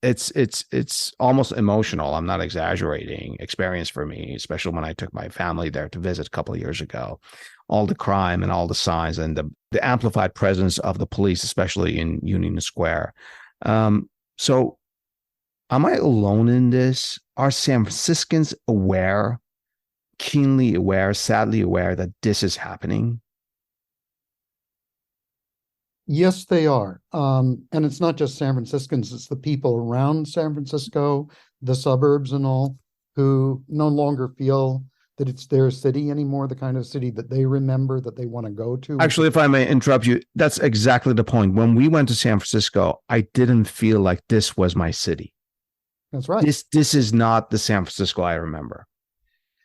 It's almost emotional. I'm not exaggerating experience for me, especially when I took my family there to visit a couple of years ago. All the crime and all the signs and the amplified presence of the police, especially in Union Square. So am I alone in this? Are San Franciscans aware, keenly aware, sadly aware that this is happening? Yes, they are. And it's not just San Franciscans, it's the people around San Francisco, the suburbs and all, who no longer feel that it's their city anymore, the kind of city that they remember, that they want to go to. Actually, if I may interrupt you, that's exactly the point. When we went to San Francisco, I didn't feel like this was my city. That's right. This is not the San Francisco I remember.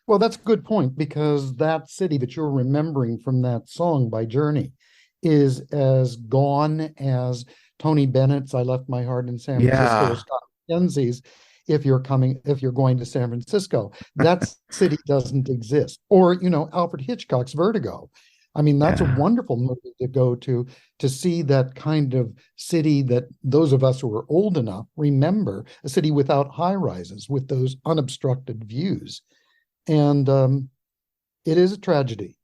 Well, that's a good point, because that city that you're remembering from that song by Journey is as gone as Tony Bennett's "I Left My Heart in San Francisco," or Scott McKenzie's if you're going to San Francisco. That city doesn't exist. Or, Alfred Hitchcock's Vertigo. I mean, that's a wonderful movie to go to see that kind of city that those of us who are old enough remember, a city without high rises, with those unobstructed views. And it is a tragedy,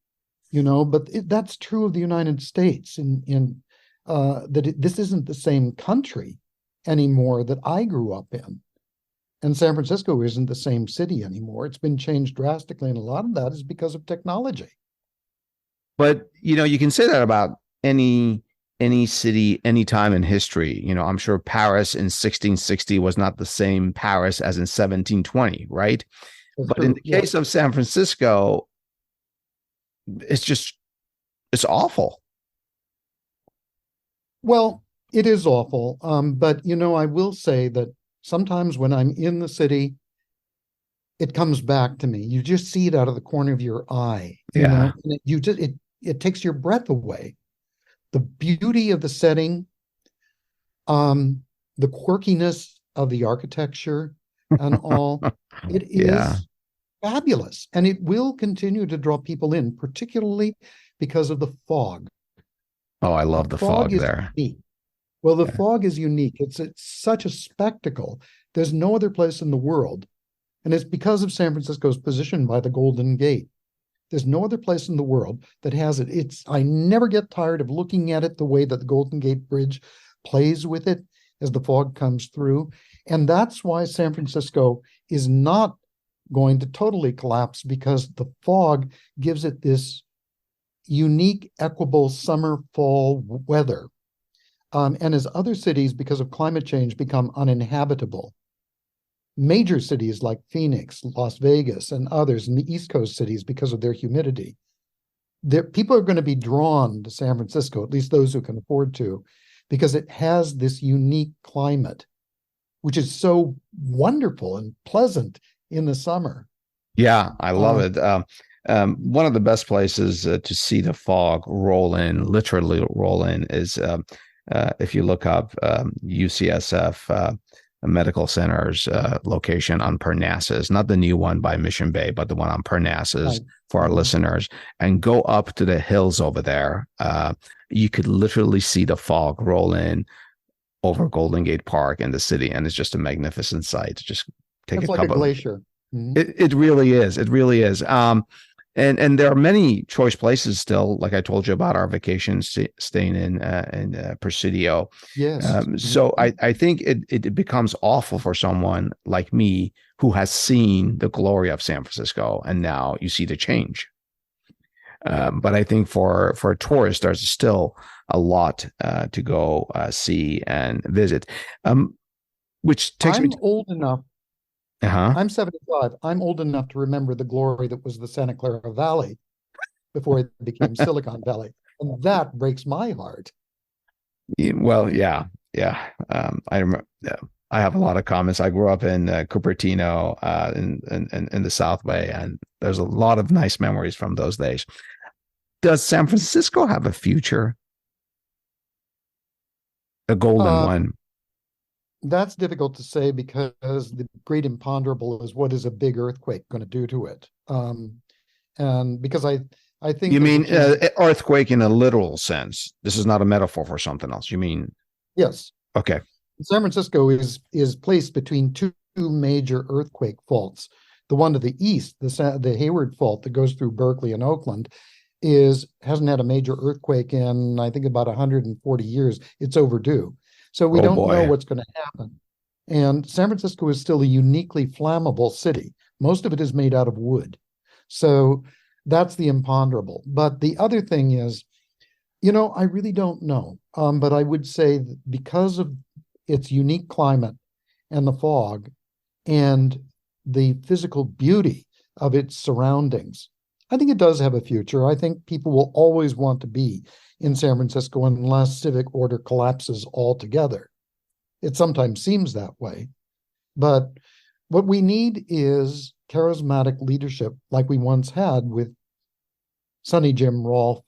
but that's true of the United States this isn't the same country anymore that I grew up in. And San Francisco isn't the same city anymore. It's been changed drastically. And a lot of that is because of technology. But, you can say that about any any city, any time in history. You know, I'm sure Paris in 1660 was not the same Paris as in 1720, right? That's But true. in the Yeah. case of San Francisco, it's awful. Well, it is awful. But I will say that sometimes when I'm in the city, it comes back to me. You just see it out of the corner of your eye, Yeah. and it takes your breath away. The beauty of the setting, the quirkiness of the architecture and all, it Yeah. is fabulous. And it will continue to draw people in, particularly because of the fog. Oh, I The love the fog fog is there. unique. Well, the Yeah. fog is unique. It's such a spectacle. There's no other place in the world. And it's because of San Francisco's position by the Golden Gate. There's no other place in the world that has it. I never get tired of looking at it the way that the Golden Gate Bridge plays with it as the fog comes through. And that's why San Francisco is not going to totally collapse, because the fog gives it this unique, equable summer, fall weather. And as other cities, because of climate change, become uninhabitable, major cities like Phoenix, Las Vegas, and others in the East Coast cities, because of their humidity, people are going to be drawn to San Francisco, at least those who can afford to, because it has this unique climate, which is so wonderful and pleasant in the summer. Yeah, I love it. One of the best places to see the fog roll in, literally roll in, is if you look up UCSF Medical Center's location on Parnassus, not the new one by Mission Bay, but the one on Parnassus, Right. for our listeners, and go up to the hills over there. You could literally see the fog roll in over Golden Gate Park in the city, and it's just a magnificent sight. Just take It's a like a couple. glacier. Mhm. It really is. It really is. And there are many choice places still, like I told you about our vacation staying in Presidio. Yes. So I think it becomes awful for someone like me who has seen the glory of San Francisco, and now you see the change. But I think for a tourist, there's still a lot to go see and visit. Which takes me I'm old enough. to, I'm 75. I'm old enough to remember the glory that was the Santa Clara Valley before it became Silicon Valley. And that breaks my heart. Well, yeah. I remember. Yeah, I have a lot of comments. I grew up in Cupertino, in the South Bay, and there's a lot of nice memories from those days. Does San Francisco have a future? A golden one? That's difficult to say, because the great imponderable is, what is a big earthquake going to do to it? And because I think You mean there's earthquake in a literal sense? This is not a metaphor for something else. You mean? yes, Okay. San Francisco is placed between two major earthquake faults. The one to the east, the Hayward Fault that goes through Berkeley and Oakland, hasn't had a major earthquake in, I think, about 140 years. It's overdue. So we don't know what's going to happen. And San Francisco is still a uniquely flammable city. Most of it is made out of wood. So that's the imponderable. But the other thing is, I really don't know. But I would say that because of its unique climate and the fog and the physical beauty of its surroundings, I think it does have a future. I think people will always want to be in San Francisco unless civic order collapses altogether. It sometimes seems that way. But what we need is charismatic leadership like we once had with Sonny Jim Rolfe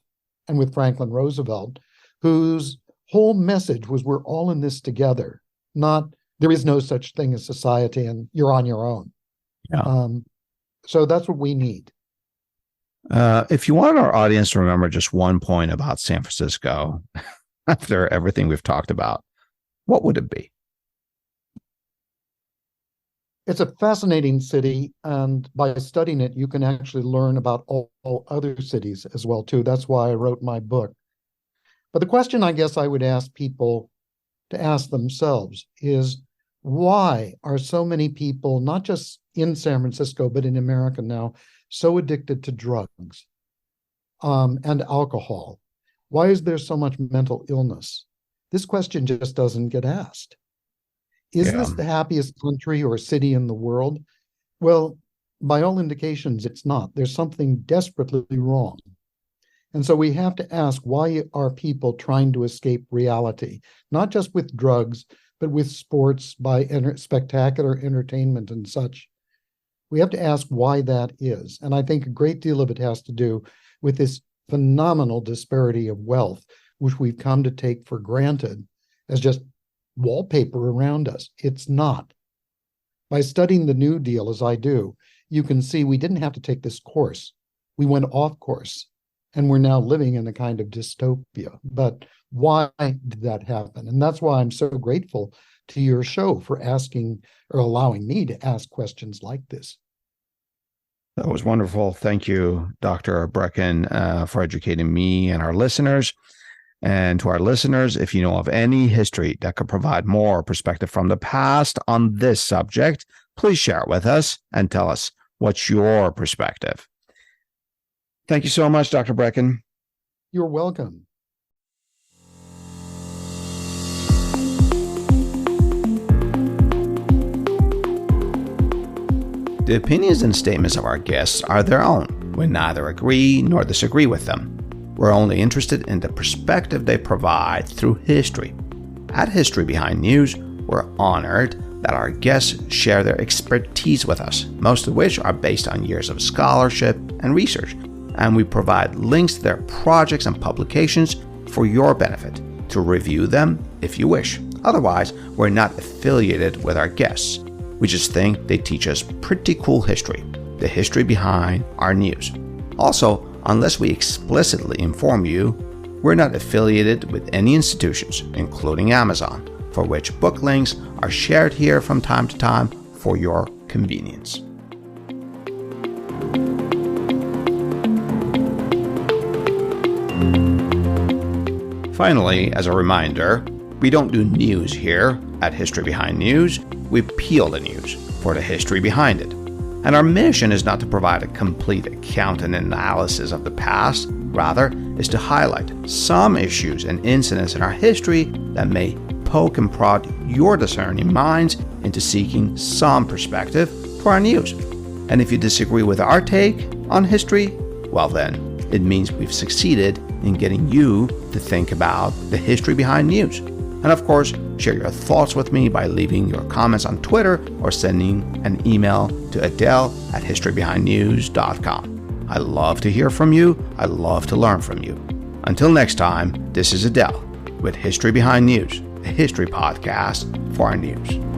and with Franklin Roosevelt, whose whole message was, we're all in this together, not there is no such thing as society and you're on your own. Yeah. So that's what we need. If you want our audience to remember just one point about San Francisco after everything we've talked about, what would it be? It's a fascinating city, and by studying it, you can actually learn about all other cities as well, too. That's why I wrote my book. But the question I guess I would ask people to ask themselves is, why are so many people, not just in San Francisco, but in America now, so addicted to drugs and alcohol? Why is there so much mental illness? This question just doesn't get asked. Is this the happiest country or city in the world? Well, by all indications, it's not. There's something desperately wrong. And so we have to ask, why are people trying to escape reality? Not just with drugs, but with sports, by spectacular entertainment and such. We have to ask why that is. And I think a great deal of it has to do with this phenomenal disparity of wealth, which we've come to take for granted as just wallpaper around us. It's not. By studying the New Deal, as I do, you can see we didn't have to take this course. We went off course, and we're now living in a kind of dystopia. But why did that happen? And that's why I'm so grateful to your show for asking or allowing me to ask questions like this. That was wonderful. Thank you, Dr. Brechin, for educating me and our listeners. And to our listeners, if you know of any history that could provide more perspective from the past on this subject, please share it with us and tell us what's your perspective. Thank you so much, Dr. Brechin. You're welcome. The opinions and statements of our guests are their own. We neither agree nor disagree with them. We're only interested in the perspective they provide through history. At History Behind News, we're honored that our guests share their expertise with us, most of which are based on years of scholarship and research, and we provide links to their projects and publications for your benefit to review them if you wish. Otherwise, we're not affiliated with our guests. We just think they teach us pretty cool history, the history behind our news. Also, unless we explicitly inform you, we're not affiliated with any institutions, including Amazon, for which book links are shared here from time to time for your convenience. Finally, as a reminder, we don't do news here at History Behind News. We peel the news for the history behind it. And our mission is not to provide a complete account and analysis of the past, rather is to highlight some issues and incidents in our history that may poke and prod your discerning minds into seeking some perspective for our news. And if you disagree with our take on history, well then, it means we've succeeded in getting you to think about the history behind news. And of course, share your thoughts with me by leaving your comments on Twitter or sending an email to adele@historybehindnews.com. I love to hear from you. I love to learn from you. Until next time, this is Adele with History Behind News, a history podcast for our news.